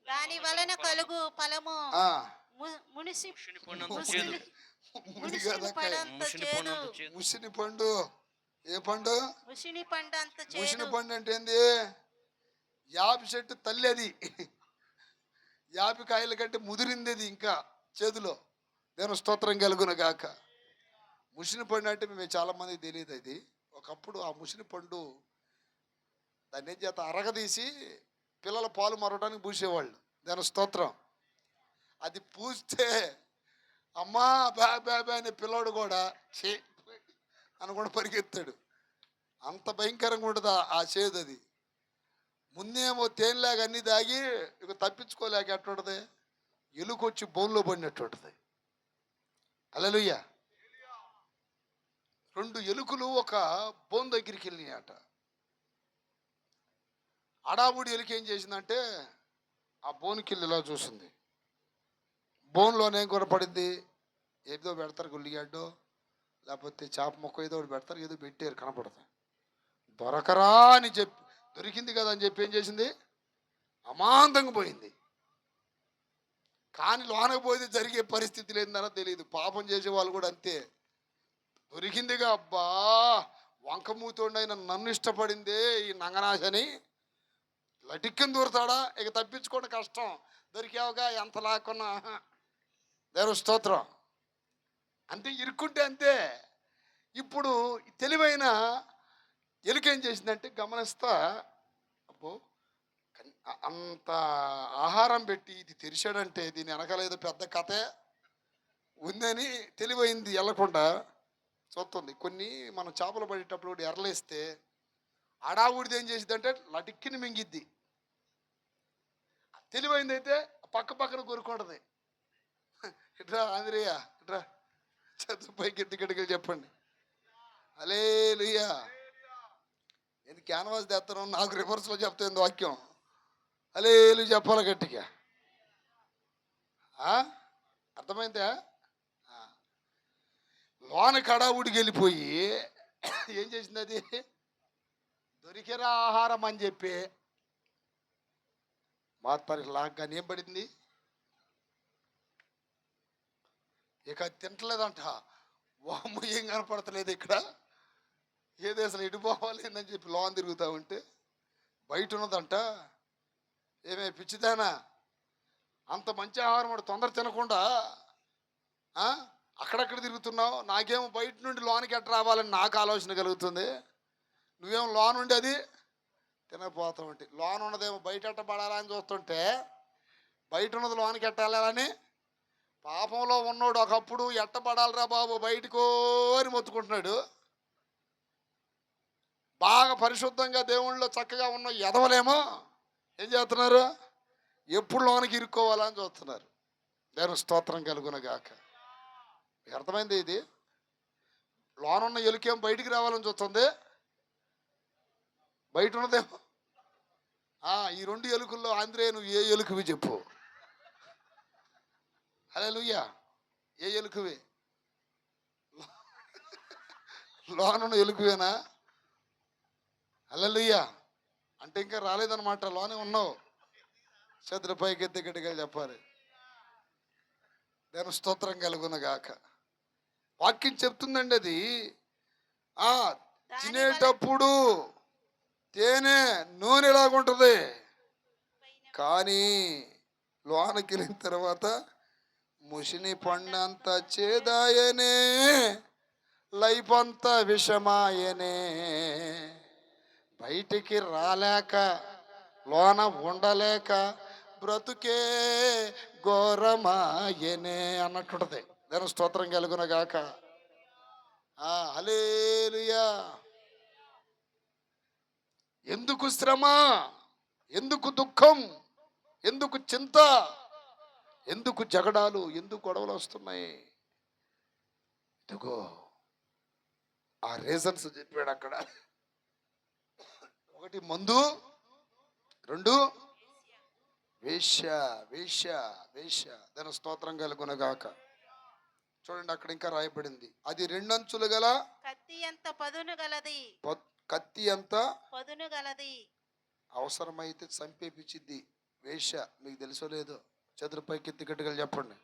దాని వలన కలుగు ఫలము ముసిని పండు. ఏ పండు? ముసిని పండు. అంత ముసిని పండు అంటే ఏంది? యాపి చెట్టు తల్లి అది. యాపి కాయల కంటే ముదిరింది అది ఇంకా చేతిలో. దేవుని స్తోత్రం కలుగునగాక. ముసిని పండు అంటే మేము చాలా మందికి తెలియదు. అది ఒకప్పుడు ఆ ముసిని పండు దాన్ని ఏం చేత అరగదీసి పిల్లల పాలు మరవడానికి పూసేవాళ్ళు. దేవుని స్తోత్రం. అది పూస్తే అమ్మా బ్యా బ్యా బ్యా అనే పిల్లోడు కూడా చే అని కూడా పరిగెత్తాడు. అంత భయంకరంగా ఉంటుంది ఆ చేదు. అది ముందేమో తేనెలాగా అన్ని దాగి ఇక తప్పించుకోలేక ఎట్టుంటుంది, ఎలుకొచ్చి బోన్లో పడినట్టు ఉంటుంది. హల్లెలూయా. 2 ఎలుకలు ఒక బోన్ దగ్గరికి వెళ్ళినాయట. అడావుడి ఎలుక ఏం చేసిందంటే ఆ బోన్కి వెళ్ళి ఇలా చూసింది. బోన్లోనే కొనపడింది, ఏదో పెడతారు, గుల్లిగడ్డో లేకపోతే చేప మొక్క ఏదో ఒకటి పెడతారు, ఏదో పెట్టారు కనపడతాయి. దొరకరా అని చెప్పి, దొరికింది కదా అని చెప్పి ఏం చేసింది, అమాంతంగా పోయింది. కానీ లోనకు పోతే జరిగే పరిస్థితి లేదన్న తెలియదు. పాపం చేసే వాళ్ళు కూడా అంతే. దొరికిందిగా, అబ్బా వంకమూతోండైన నన్ను ఇష్టపడిందే ఈ నంగనాశని, లటిక్కని దూరతాడా, ఇక తప్పించుకోవడం కష్టం. దొరికావుగా ఎంత లాక్కున్నా. దేవుని స్తోత్రం. అంతే, ఇరుక్కుంటే అంతే. ఇప్పుడు తెలివైన ఎలుక ఏం చేసిందంటే గమనిస్తా, అబ్బో అంత ఆహారం పెట్టి ఇది తెరిచాడంటే దీని వెనకాలేదో పెద్ద కథే ఉందని తెలివైంది వెళ్ళకుండా చూస్తుంది. కొన్ని మనం చేపలు పడేటప్పుడు కూడా ఎర్రలేస్తే అడావుడిది ఏం చేసిద్దంటే లటిక్కిని మింగిద్ది. తెలివైంది అయితే పక్కన కొరుకుంటుంది. ఇట్రా ఆంధ్రేయ, ఇట్రా చదువుపైకి ఎత్తికడికి చెప్పండి. హల్లెలూయా. ఎందుకు క్యాన్వాస్ తెస్తాను, నాకు రివర్స్లో చెప్తుంది వాక్యం. హల్లెలూయా చెప్పాలి గట్టిగా. అర్థమైందా? లోన కడావుడికి వెళ్ళిపోయి ఏం చేసింది, అది దొరికిరా ఆహారం అని చెప్పి మాత్రం లాగ్గానే ఏం పడింది, ఇక తింటలేదంట. వామ్మ ఏం కనపడతలేదు ఇక్కడ, ఏది అసలు ఎటు పోవాలి అని చెప్పి లోన్ తిరుగుతూ ఉంటే బయట ఉన్నదంట. ఏమే పిచ్చిదానా, అంత మంచి ఆహారం వాడు తొందర తినకుండా ఆ, అక్కడక్కడ తిరుగుతున్నావు. నాకేమో బయట నుండి లోనికి ఎట్ట రావాలని నాకు ఆలోచన కలుగుతుంది. నువ్వేమో లోన్ ఉండి అది తినకపోతావు. లోన్ ఉన్నదేమో బయట ఎట్ట పడాలా అని చూస్తుంటే, బయట ఉన్నది లోనికి ఎట్టాలని పాపంలో ఉన్నోడు ఒకప్పుడు ఎట్టబడాలరా బాబు బయటకో అని మొత్తుకుంటున్నాడు. బాగా పరిశుద్ధంగా దేవుళ్ళలో చక్కగా ఉన్న ఎదవలేమో ఏం చేస్తున్నారు, ఎప్పుడు లోనికి ఇరుక్కోవాలని చూస్తున్నారు. దేవుని స్తోత్రం కలుగునగాక. అర్థమైంది? ఇది లోనున్న ఎలుకేం బయటికి రావాలని చూస్తుంది, బయట ఉన్నదేమో. ఈ రెండు ఎలుకల్లో ఆంధ్రే నువ్వు ఏ ఎలుకవి చెప్పు. హల్లెలూయా. ఏ ఎలుకవి? లోనున్న ఎలుకవేనా? హల్లెలూయా. అంటే ఇంకా రాలేదన్నమాట, లోనే ఉన్నావు. చేతుల పైకి ఎత్తి గట్టిగా చెప్పాలి. దేవుని స్తోత్రం కలుగునగాక. వాక్యం చెప్తుందండి అది. తినేటప్పుడు తేనె నూనె ఎలాగుంటుంది, కానీ లోనకి వెళ్ళిన తర్వాత ముషిని పండంత చేదాయనే, లైఫ్ అంతా విషమాయనే. బయటికి రాలేక లోన ఉండలేక బ్రతుకే ఘోరమాయనే అన్నట్టుంటది. దేవుని స్తోత్రం కలుగునగాక. హల్లెలూయా. ఎందుకు శ్రమ, ఎందుకు దుఃఖం, ఎందుకు చింత, ఎందుకు జగడాలు, ఎందుకు గొడవలు వస్తున్నాయి? ఇదిగో ఆ రీజన్స్ చెప్పాడు అక్కడ. ఒకటి మందు, రెండు వేశ్య. వేశ్య వేశ్య. దాని స్తోత్రం కలుగునగాక. చూడండి అక్కడ ఇంకా రాయబడింది, అది రెండంచులు గల కత్తి ఎంత పదును గలది. కత్తి ఎంత పదును గలది, అవసరమైతే చంపేపిచ్చిద్ది వేశ్య. మీకు తెలుసో లేదో? చేతుల పైకి ఎత్తి గట్టిగా చెప్పండి.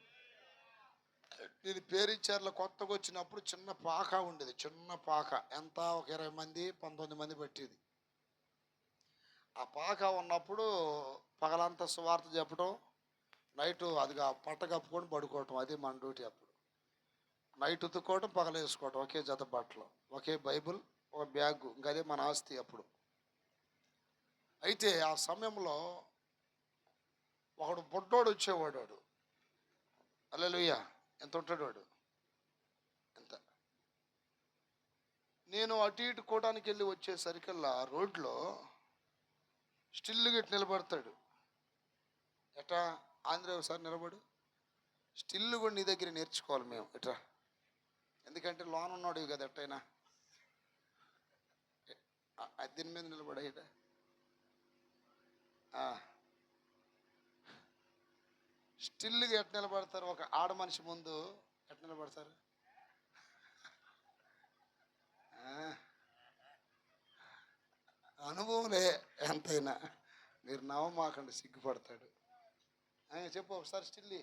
నేను పేరిచ్చారులో కొత్తగా వచ్చినప్పుడు చిన్న పాక ఉండేది. చిన్న పాక ఎంత, ఒక 20 మంది 19 మంది పట్టేది. ఆ పాక ఉన్నప్పుడు పగలంతా సువార్త చెప్పడం, నైట్ అదిగా పట్ట కప్పుకొని పడుకోవటం, అది మన డ్యూటీ. అప్పుడు నైట్ ఉతుక్కోవటం, పగలేసుకోవటం, ఒకే జత బట్టలు, ఒకే బైబుల్, ఒక బ్యాగ్, ఇంకా అదే మన ఆస్తి అప్పుడు. అయితే ఆ సమయంలో ఒకడు బుడ్డోడు వచ్చేవాడు. వాడు హల్లెలూయా. ఎంత ఉంటాడు వాడు? ఎంత? నేను అటు ఇటు కోటానికి వెళ్ళి వచ్చేసరికల్లా రోడ్లో స్టిల్గా ఇటు నిలబడతాడు. ఎట్లా ఆంధ్ర ఒకసారి నిలబడు, స్టిల్ కూడా నీ దగ్గర నేర్చుకోవాలి మేము ఎట్లా. ఎందుకంటే లోన్ ఉన్నాడు కదా ఎట్టయినా. దీని మీద నిలబడేట స్టిల్గా ఎట్లా నిలబడతారు? ఒక ఆడ మనిషి ముందు ఎట్లా నిలబడతారు? అనుభవంలే ఎంతైనా. మీరు నవ్వమాకండి, సిగ్గుపడతాడు. చెప్పు ఒకసారి స్టిల్లి.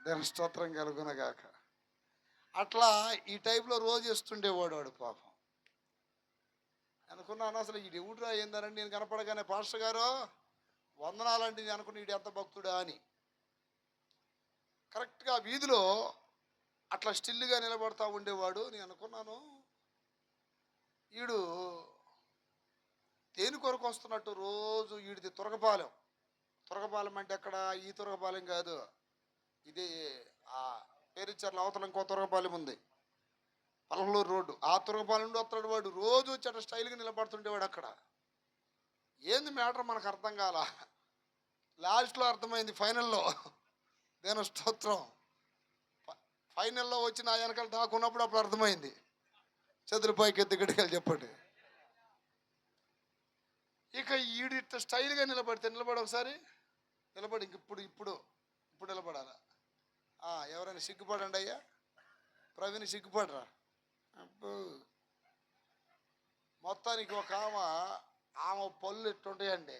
దాని స్తోత్రం కలుగునగాక. అట్లా ఈ టైప్లో రోజు ఇస్తుండేవాడు వాడు. పాపం అనుకున్నాను, అసలు ఇది ఎవడురా ఏందనండి. నేను కనపడగానే పాస్టర్ గారు వందనాలండి నేను అనుకుని వీడు ఎంత భక్తుడా అని. కరెక్ట్గా వీధిలో అట్లా స్టిల్గా నిలబడతా ఉండేవాడు. నేను అనుకున్నాను, వీడు దేని కొరకు వస్తున్నట్టు. రోజు వీడిది తురగపాలెం. తురగపాలెం అంటే ఎక్కడ? ఈ తురగపాలెం కాదు, ఇది ఆ పేరిచ్చారులో అవతల ఇంకో తురగపాలెం ఉంది, పలమలూరు రోడ్డు. ఆ తురగపాలెం నుండి వస్తాడు వాడు. రోజు వచ్చి స్టైల్గా నిలబడుతుండేవాడు అక్కడ. ఏంది మ్యాటర్ మనకు అర్థం కాల. లాస్ట్లో అర్థమైంది, ఫైనల్లో. దేని స్తోత్రం. ఫైనల్లో వచ్చి నా వెనకాల దాక్కున్నప్పుడు అప్పుడు అర్థమైంది. చేతుల పైకి ఎత్తి గట్టిగా చెప్పండి. ఇక ఈడి స్టైల్గా నిలబడితే నిలబడి ఒకసారి నిలబడి, ఇంక ఇప్పుడు ఇప్పుడు ఇప్పుడు నిలబడాలా? ఎవరైనా సిగ్గుపడండి అయ్యా. ప్రవీణ్ సిగ్గుపడరా? అబ్బో, మొత్తానికి ఒక ఆమె పళ్ళు ఎట్టుంటాయండి.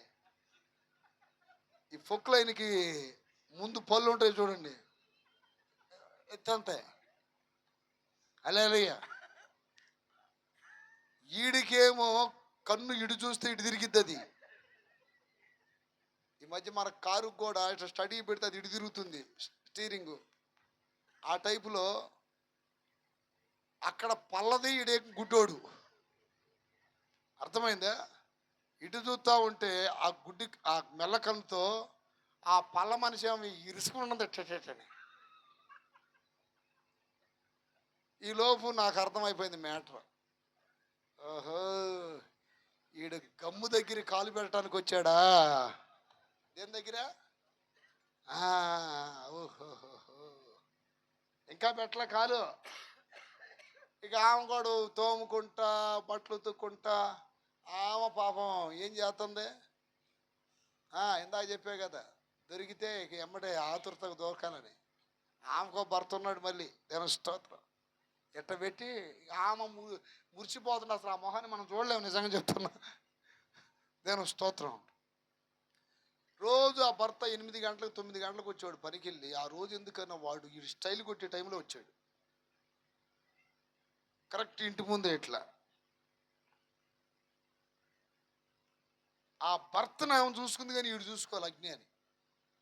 ఈ ఫొక్లైన్కి ముందు పళ్ళు ఉంటాయి చూడండి, ఎత్తంతే. హల్లెలూయా. ఈడికేమో కన్ను ఇటు చూస్తే ఇటు తిరిగిద్ది అది. ఈ మధ్య మన కారు కూడా ఇట్లా స్టడీ పెడితే అది ఇటు తిరుగుతుంది స్టీరింగ్. ఆ టైపులో అక్కడ పల్లది ఈడే గుడ్డోడు. అర్థమైందా? ఇటు చూస్తూ ఉంటే ఆ గుడ్డి ఆ మెల్లకంతో ఆ పళ్ళ మనిషి ఏమి ఇరుసుకున్నది ఎట్టని. ఈ లోపు నాకు అర్థమైపోయింది మ్యాటర్. ఓహో, ఈడు గమ్ము దగ్గర కాలు పెట్టడానికి వచ్చాడా? దేని దగ్గర? ఓహోహో, ఇంకా పెట్టలే కాలు. ఇక ఆమె కూడా తోముకుంటా బట్టలు ఉతుక్కుంటా ఆమె పాపం ఏం చేస్తుంది? ఇందాక చెప్పే కదా, దొరికితే ఇక ఎమ్మటే ఆతురతకు దొరకాలని. ఆమెకో భర్త ఉన్నాడు మళ్ళీ, దేని స్తోత్రం. ఎట్ట పెట్టి ఆమె మురిసిపోతుంది. అసలు ఆ మొహాన్ని మనం చూడలేము, నిజంగా చెప్తున్నా. దేని స్తోత్రం. రోజు ఆ భర్త 8 గంటలకు 9 గంటలకు వచ్చాడు పనికి వెళ్ళి. ఆ రోజు ఎందుకన్నా వాడు ఈ స్టైల్ కొట్టే టైంలో వచ్చాడు. కరెక్ట్ ఇంటి ముందే ఇట్లా. ఆ భర్తను ఆమె చూసుకుంది కానీ వీడు చూసుకోవాలి అగ్ని అని.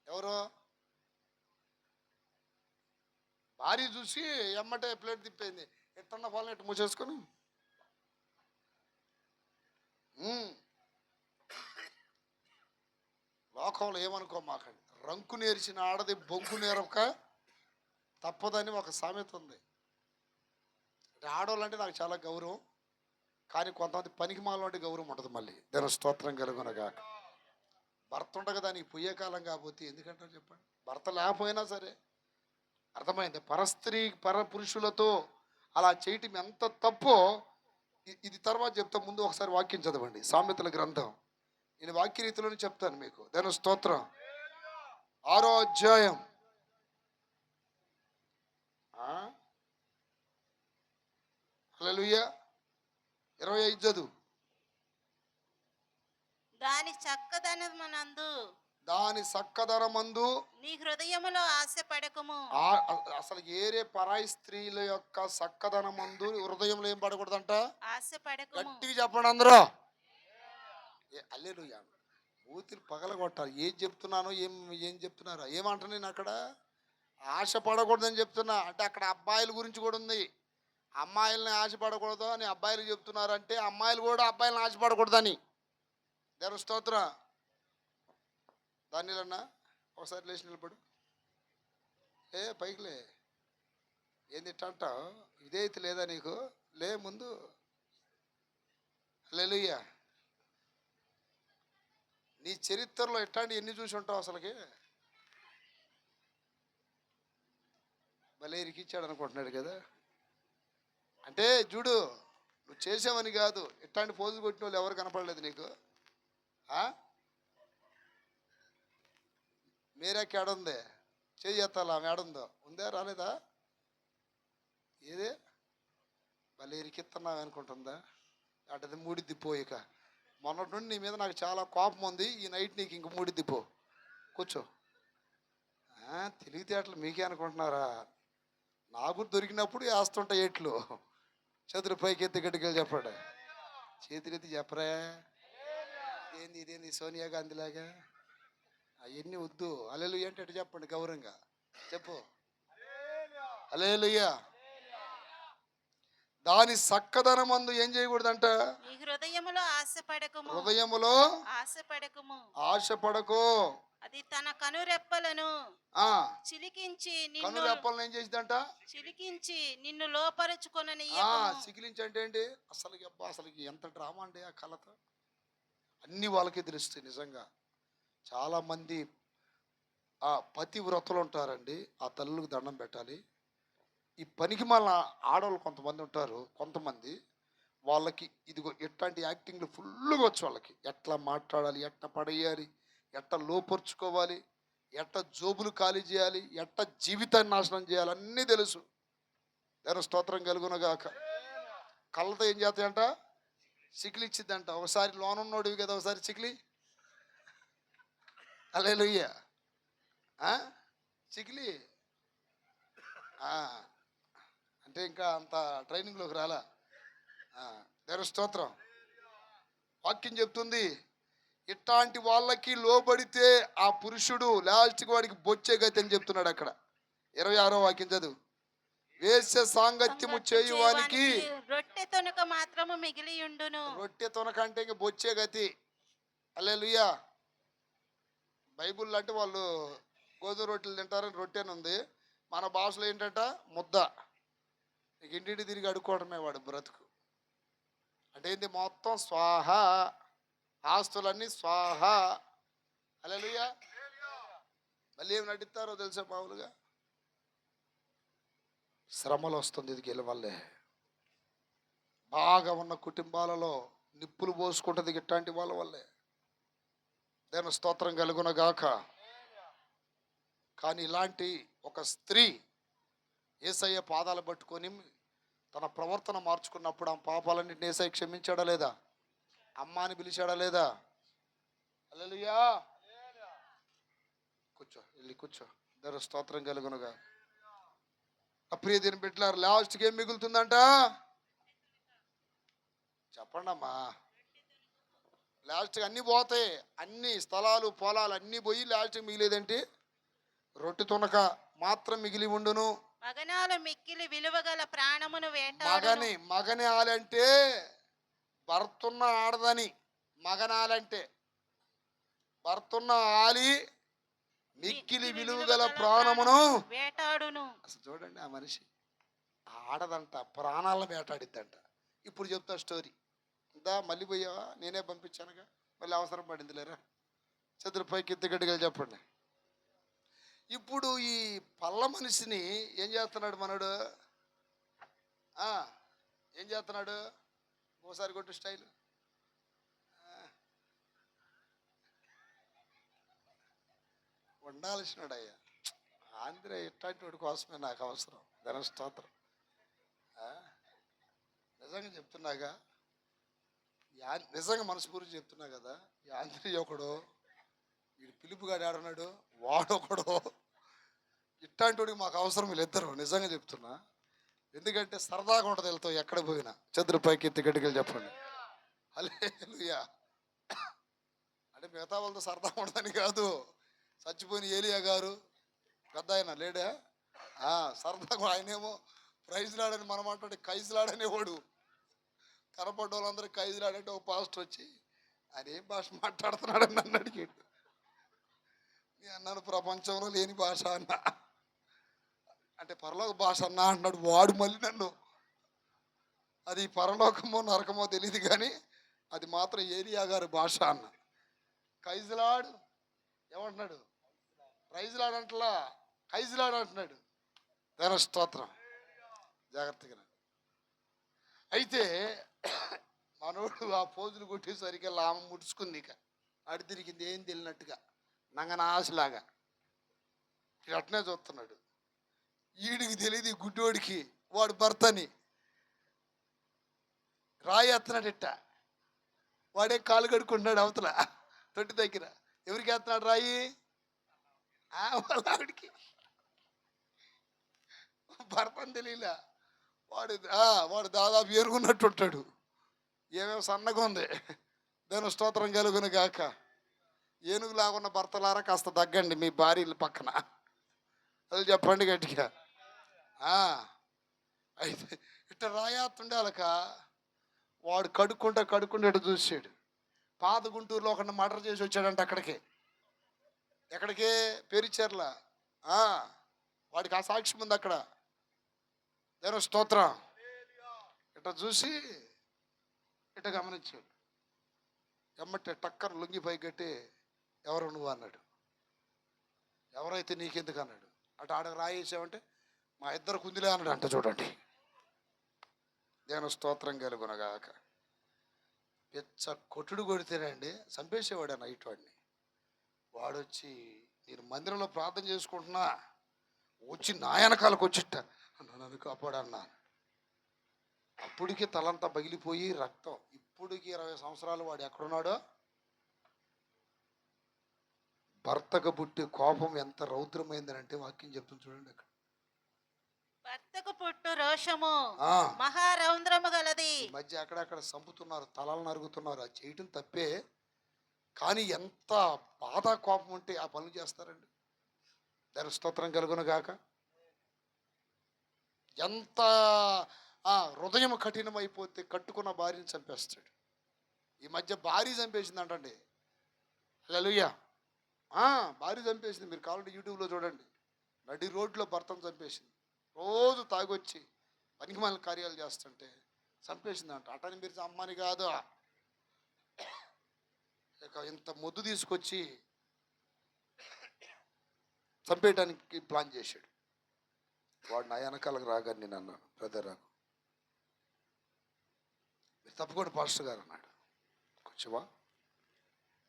ఎవరో భార్య చూసి ఎమ్మటే ప్లేట్ తిప్పింది. ఎట్టన్న పాలన ఎట్టు మూసేసుకొని లోకంలో ఏమనుకో మాకండి. రంకు నేర్చిన ఆడది బొంకు నేరక తప్పదని ఒక సామెత ఉంది. అంటే ఆడవాళ్ళంటే నాకు చాలా గౌరవం, కానీ కొంతమంది పనికి మాలం అంటే గౌరవం ఉంటుంది. మళ్ళీ దాని స్తోత్రం కలుగునగా. భర్త ఉండగా దానికి పొయ్యే కాలం కాకపోతే ఎందుకంటారు చెప్పండి? భర్త లేకపోయినా సరే. అర్థమైంది? పరస్త్రీ పరపురుషులతో అలా చేయటం ఎంత తప్పో ఇది తర్వాత చెప్తా. ముందు ఒకసారి వాక్యం చదవండి, సామెతల గ్రంథం. నేను వాక్య రీతిలోనే చెప్తాను మీకు. దాని స్తోత్రం. 6వ అధ్యాయం హల్లెలూయా 25 చదువు. దాని చక్కదనమునందు దాని సక్కదనమందు నీ హృదయములో ఆశపడకుము. అసలు ఏరే పరాయి స్త్రీల యొక్క సక్కదనమందు హృదయంలో ఏం పడకూడదంట? ఆశపడకుము. గట్టిగా చెప్పండి అందరూ. హల్లెలూయా. ఊతిని పగలగొట్టాలి. ఏం చెప్తున్నానో ఏం చెప్తున్నారా? ఏమంటున్నా నేను అక్కడ? ఆశ పడకూడదని చెప్తున్నా. అంటే అక్కడ అబ్బాయిల గురించి కూడా ఉంది. అమ్మాయిలని ఆశపడకూడదు అని అబ్బాయిలు చెప్తున్నారంటే అమ్మాయిలు కూడా అబ్బాయిలను ఆశపడకూడదని. దేవుని స్తోత్రం. దానిలన్నా ఒకసారి లేచి నిలబడు. పైకిలే. ఏంది ఇట్టంట? ఇదైతే లేదా నీకు? లే ముందు. హల్లెలూయా. నీ చరిత్రలో ఇట్లాంటి ఎన్ని చూసి ఉంటావు అసలుకి? భలే ఇరికిచ్చాడు అనుకుంటున్నాడు కదా. అంటే చూడు, నువ్వు చేసావని కాదు, ఇట్లాంటి పోజులు కొట్టిన వాళ్ళు ఎవరు కనపడలేదు నీకు? మీరేకి ఏడుంది? చేస్తాలా ఆమె ఏడుందో? ఉందే, రాలేదా? ఏదే భలే ఇరికిస్తున్నావు అనుకుంటుందా? అంటే మూడిద్ది పో. ఇక మొన్నటి నుండి నీ మీద నాకు చాలా కోపం ఉంది. ఈ నైట్ నీకు ఇంక మూడిద్ది పో. కూర్చో. తెలివితేటలు మీకే అనుకుంటున్నారా? నాకు దొరికినప్పుడు వేస్తుంటా ఏట్లు. చేతులు పైకి ఎత్తి గట్టికెళ్ళి చెప్పాడు. చేతులెత్తి చెప్పరా? ఇదేంది సోనియా గాంధీలాగా? అవన్నీ వద్దు. హల్లెలూయా అంటే ఎట్టు చెప్పండి గౌరవంగా చెప్పు. హల్లెలూయా. దాని సక్కదనమందు ఏం చేయకూడదంట? హృదయములో ఆశపడకుము. హృదయములో ఆశపడకుము. ఆశపడకు. అది తన కనురెప్పలను చిలికించి కనురెప్పలను ఏం చేసిందంట? చిలికించి నిన్ను లోపరుచుకొనని. చికిలించి అంటే ఏంటి? అసలు ఎంత డ్రామా అండి ఆ కళతో. అన్ని వాళ్ళకే తెలుస్తాయి. నిజంగా చాలా మంది పతివ్రతలు ఉంటారండి. ఆ తల్లులకు దండం పెట్టాలి. ఈ పనికి మళ్ళీ ఆడవాళ్ళు కొంతమంది ఉంటారు. కొంతమంది వాళ్ళకి ఇదిగో ఇట్లాంటి యాక్టింగ్లు ఫుల్గా వచ్చు. వాళ్ళకి ఎట్లా మాట్లాడాలి, ఎట్లా పడేయాలి, ఎట్లా లోపరుచుకోవాలి, ఎట్లా జోబులు ఖాళీ చేయాలి, ఎట్లా జీవితాన్ని నాశనం చేయాలి, అన్నీ తెలుసు. దేవుని స్తోత్రం కలుగునగాక. కళ్ళతో ఏం చేస్తాయంట? చికిలి ఇచ్చిద్దంట. ఒకసారి లోనున్నోడివి కదా, ఒకసారి చికిలి. హల్లెలూయా. చికిలి అంటే ఇంకా అంత ట్రైనింగ్లోకి రాలా. దేవుని స్తోత్రం. వాక్యం చెప్తుంది, ఇట్లాంటి వాళ్ళకి లోబడితే ఆ పురుషుడు లాస్ట్కి వాడికి బొచ్చే గతి అని చెప్తున్నాడు అక్కడ. 26వ వాక్యం చదువు. వేశ్య సాంగత్యము చేయువానికి రొట్టె తొనక మాత్రము మిగిలి ఉండును. రొట్టె తొనకంటే ఇంక బొచ్చే గతి. హల్లెలూయా. బైబుల్ అంటే వాళ్ళు గోధుమ రొట్టెలు తింటారని రొట్టెని ఉంది. మన భాషలో ఏంటంట ముద్ద. ఇక ఇంటింటి తిరిగి అడుక్కోవడమే వాడు బ్రతుకు. అంటే ఏంటి, మొత్తం స్వాహ, ఆస్తులన్నీ స్వాహ. హల్లెలూయా. మళ్ళీ ఏమి నటిస్తారో తెలుసా, మామూలుగా శ్రమలు వస్తుంది ఇది గెలవల్లే. బాగా ఉన్న కుటుంబాలలో నిప్పులు పోసుకుంటుంది ఇట్లాంటి వాళ్ళ వల్లే. దేవుని స్తోత్రం కలుగునగాక. కానీ ఇలాంటి ఒక స్త్రీ యేసయ్య పాదాలు పట్టుకొని తన ప్రవర్తన మార్చుకున్నప్పుడు ఆ పాపాలన్నింటినీ యేసయ్య క్షమించాడా లేదా? అమ్మాని పిలిచాడా లేదా? హల్లెలూయా. కూర్చో, వెళ్ళి కూర్చో. దేవుని స్తోత్రం కలుగునుగా. ప్రియ దీని బిడ్డలారా, లాస్ట్కి ఏం మిగులుతుందంట చెప్పండి అమ్మా. లాస్ట్కి అన్నీ పోతాయి, అన్ని స్థలాలు పొలాలు అన్నీ పోయి లాస్ట్కి మిగిలేదంటే రొట్టె తునక మాత్రం మిగిలి ఉండును. మగనాలు మిక్కిలి విలువగల ప్రాణమును వేటాడును. మగని ఆలంటే భర్తున్న ఆడదని. మగనాలంటే భర్తున్న ఆలి మిక్కిలి విలువగల ప్రాణమును వేటాడును. అసలు చూడండి, ఆ మనిషి ఆడదంట, ప్రాణాలను వేటాడిద్దంట. ఇప్పుడు చెప్తా స్టోరీ. ఇందా మళ్ళీ పోయావా, నేనే పంపించానుగా, మళ్ళీ అవసరం పడింది లేరా. చదురు పైకి ఎత్తుగడ్డగా చెప్పండి. ఇప్పుడు ఈ పల్ల మనిషిని ఏం చేస్తున్నాడు మనడు? ఏం చేస్తున్నాడు? ఓసారి కొట్టు స్టైల్. ఉండాల్సినాడు అయ్యా. ఆంధ్ర ఇట్లాంటి వాడి కోసమే నాకు అవసరం. దేవుని స్తోత్రం. నిజంగా చెప్తున్నాగా, నిజంగా మనస్ఫూర్తి చెప్తున్నా కదా. ఈ ఆంధ్ర ఒకడు, వీడు పిలుపుగాడు ఆడున్నాడు, వాడొకడు. ఇట్లాంటి వాడికి మాకు అవసరం వీళ్ళిద్దరు. నిజంగా చెప్తున్నా. ఎందుకంటే సరదాగా ఉంటుంది వెళ్తాం ఎక్కడ పోయినా. చంద్ర పైకి ఎత్తి గట్టిగా చెప్పండి. హల్లెలూయా. అంటే మిగతా వాళ్ళతో సరదాగా ఉండదని కాదు. చచ్చిపోయిన ఏలియా గారు పెద్ద ఆయన లేడా, సరదాగా ఆయనేమో ప్రైజ్లాడని మనం అంటుంటే కైజ్లాడనేవాడు. కనపడ్డ వాళ్ళందరూ కైజ్లాడంటే ఒక పాస్టర్ వచ్చి ఆయన ఏం భాష మాట్లాడుతున్నాడని నన్ను అడిగాడు. నేను అన్నాను, ప్రపంచంలో లేని భాష అన్నా. అంటే పరలోక భాష అన్నా అన్నాడు వాడు. మళ్ళీ నన్ను, అది పరలోకమో నరకమో తెలియదు కానీ అది మాత్రం ఏలియా గారి భాష అన్న. కైజ్లాడు ఏమంటున్నాడు? ప్రైజ్లాడు అంటలా, కైజ్లాడు అంటున్నాడు. దేవుని స్తోత్రం. జాగ్రత్తగా. అయితే మనోడు ఆ పోజులు కొట్టేసరికి లామ ముడుచుకుంది. ఇక అడి తిరిగింది ఏం తెలియనట్టుగా, నంగనాశలాగా అట్నే చూస్తున్నాడు. ఈడికి తెలియదు గుడ్డోడికి వాడు భర్తని. రాయి ఎత్తనాడు ఇట్ట. వాడే కాలు కడుకుంటున్నాడు అవతల తొట్టి దగ్గర. ఎవరికి ఎత్తనాడు రాయి? వాళ్ళ ఆవిడికి. భర్తని తెలియలే. వాడు దాదాపు ఎరుగున్నట్టు ఉంటాడు. ఏమేమి సన్నగా ఉంది. దాని స్తోత్రం కలుగును గాక. ఏనుగులాగున్న భర్తలారా కాస్త తగ్గండి మీ భార్యల పక్కన. అది చెప్పండి గట్టిగా. అయితే ఇట్ట రాయాత్తుండాలక వాడు కడుక్కుంటూ చూసాడు. పాత గుంటూరులో ఒకరిని మర్డర్ చేసి వచ్చాడంట అక్కడికి. ఎక్కడికి? పేరుచెర్ల. వాడికి ఆ సాక్ష్యం ఉంది అక్కడ. దేవుని స్తోత్రం. ఇట్ట చూసి ఇట్ట గమనించాడు. ఎమ్మటే టక్కన లొంగిపోయి కట్టి ఎవరు నువ్వు అన్నాడు. ఎవరైతే నీకెందుకు అన్నాడు. అటు ఆడకు రాయేసావంటే మా ఇద్దరు కుందిలే అన్నాడు అంట. చూడండి. దేవుని స్తోత్రం కలుగునగాక. పెచ్చ కొట్టుడు కొడితేనండి చంపేసేవాడు నైట్ వాడిని. వాడొచ్చి నేను మందిరంలో ప్రార్థన చేసుకుంటున్నా, వచ్చి నాయనకాలకు వచ్చిట్ట నన్ను కాపాడన్నా. అప్పటికి తలంతా పగిలిపోయి రక్తం. ఇప్పటికి 20 సంవత్సరాలు వాడు ఎక్కడున్నాడో. భర్తకు పుట్టి కోపం ఎంత రౌద్రమైందనంటే వాక్యం చెప్తుంది చూడండి. అక్కడ భర్తకు పుట్టు రోషము ఆ, మహారౌద్రము గలది. ఈ మధ్య అక్కడక్కడ చంపుతున్నారు, తలలు నరుగుతున్నారు. అది చేయటం తప్పే, కానీ ఎంత బాధ కోపం ఉంటే ఆ పనులు చేస్తారండి. దాని స్తోత్రం కలుగును గాక. ఎంత హృదయం కఠినమైపోతే కట్టుకున్న భార్యని చంపేస్తాడు. ఈ మధ్య భార్య చంపేసింది అంటండి. హల్లెలూయా. భార్య చంపేసింది. మీరు కావాలంటే యూట్యూబ్లో చూడండి. నడి రోడ్లో భర్తను చంపేసింది. రోజు తాగొచ్చి పనికిమాలిన కార్యాలు చేస్తుంటే చంపేసిందంట. అటని మీరు అమ్మని కాదు, ఇక ఇంత మొద్దు తీసుకొచ్చి చంపేయడానికి ప్లాన్ చేశాడు. వాడు నా వెనకాలకు రాగానే నేను అన్నాను, బ్రదర్ రాకు, మీరు తప్పకుండా పాస్టర్ గారు అన్నాడు. కొంచెమా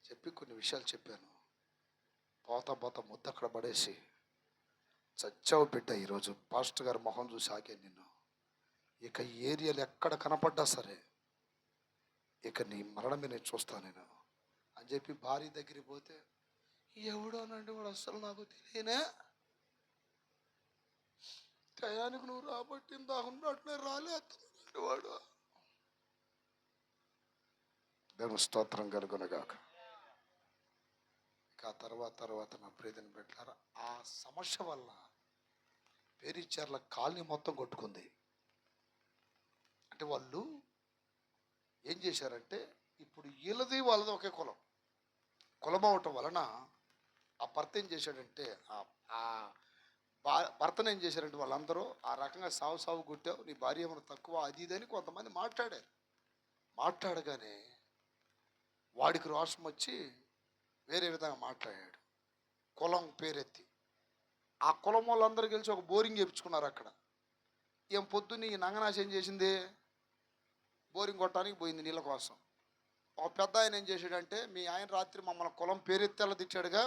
చెప్పి కొన్ని విషయాలు చెప్పాను. పోతా ముద్ద అక్కడ పడేసి చచ్చావు బిడ్డ. ఈరోజు పాస్టర్ గారు మొహం చూసి ఆగాను నిన్ను. ఇక ఈ ఏరియాలో ఎక్కడ కనపడ్డా సరే ఇక నీ మరణమే నేను చూస్తాను నేను అని చెప్పి భార్య దగ్గరికి పోతే, ఎవడోనండి వాడు, అస్సలు నాకు తెలియనే, టయానికి నువ్వు రాబట్టింది దాకున్నట్టునే రాలేస్తున్నాడు వాడు. దేవుని స్తోత్రం కలుగునగాక. ఇక తర్వాత నా ప్రియతని పెట్టారా, ఆ సమస్య వల్ల పేరిచర్ల కాలనీ మొత్తం కొట్టుకుంది. అంటే వాళ్ళు ఏం చేశారంటే, ఇప్పుడు వీళ్ళది వాళ్ళది ఒకే కులం అవటం వలన ఆ భర్త ఏం చేశాడంటే, ఆ భర్తను ఏం చేశారంటే వాళ్ళందరూ ఆ రకంగా సాగు కొట్టావు, నీ భార్య ఏమైనా తక్కువ అది ఇదని కొంతమంది మాట్లాడారు. మాట్లాడగానే వాడికి రోషం వచ్చి వేరే విధంగా మాట్లాడాడు, కులం పేరెత్తి. ఆ కులం వాళ్ళందరూ కలిసి ఒక బోరింగ్ చేయించుకున్నారు అక్కడ. ఏం పొద్దున్న ఈ నంగనాశ ఏం చేసింది, బోరింగ్ కొట్టడానికి పోయింది నీళ్ళ కోసం. ఒక పెద్ద ఆయన ఏం చేశాడంటే, మీ ఆయన రాత్రి మమ్మల్ని కులం పేరెత్తేలా తిట్టాడుగా,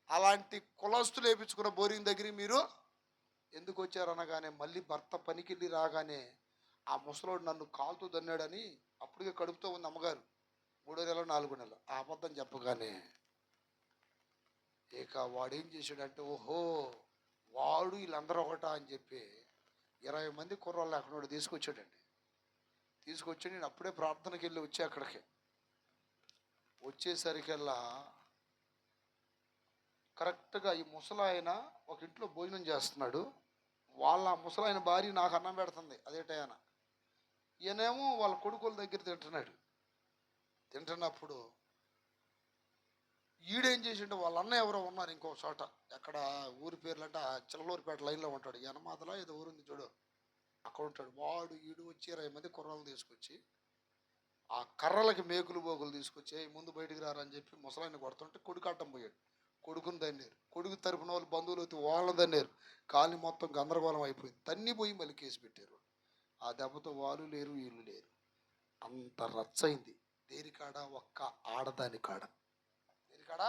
అలాంటి కులస్తులు వేయించుకున్న బోరింగ్ దగ్గరికి మీరు ఎందుకు వచ్చారనగానే, మళ్ళీ భర్త పనికిళ్ళి రాగానే ఆ ముసలోడు నన్ను కాలుతూ దన్నాడని అప్పటికే కడుపుతో ఉంది అమ్మగారు, 3 నెలలు 4 నెలలు. ఆ అబద్ధం చెప్పగానే ఇక వాడేం చేశాడంటే, ఓహో వాడు వీళ్ళందరూ ఒకటా అని చెప్పి 20 మంది కుర్రాళ్ళు అక్కడ తీసుకొచ్చాడండి. తీసుకొచ్చి నేను అప్పుడే ప్రార్థనకి వెళ్ళి వచ్చి అక్కడికి వచ్చేసరికల్లా కరెక్ట్గా ఈ ముసలాయన ఒక ఇంట్లో భోజనం చేస్తున్నాడు. వాళ్ళ ముసలాయన భార్య నాకు అన్నం పెడుతుంది అదే టైన. ఈయనేమో వాళ్ళ కొడుకుల దగ్గర తింటున్నప్పుడు ఈడేం చేసిండు, వాళ్ళ అన్న ఎవరో ఉన్నారు ఇంకో చోట, ఎక్కడ ఊరి పేర్లంటే చిల్లలూరిపేట లైన్లో ఉంటాడు, యనమాతలా ఏదో ఊరుంది చూడు, అక్కడ ఉంటాడు. వాడు ఈడు వచ్చి 20 మంది కుర్రాలను తీసుకొచ్చి ఆ కర్రలకి మేకులు బోకులు తీసుకొచ్చి ముందు బయటికి రారని చెప్పి ముసలాయన కొడుతుంటే కొడుకు అడ్డం పోయాడు. కొడుకుని తన్నారు. కొడుకు తరపున వాళ్ళు బంధువులు అయితే వాళ్ళని తన్నారు. కాలి మొత్తం గందరగోళం అయిపోయింది. తన్ని పోయి మళ్ళీ కేసు పెట్టారు. ఆ దెబ్బతో వాళ్ళు లేరు వీళ్ళు లేరు, అంత రచ్చయింది. దేనికాడ, ఒక్క ఆడదాని కాడ, దేనికాడ,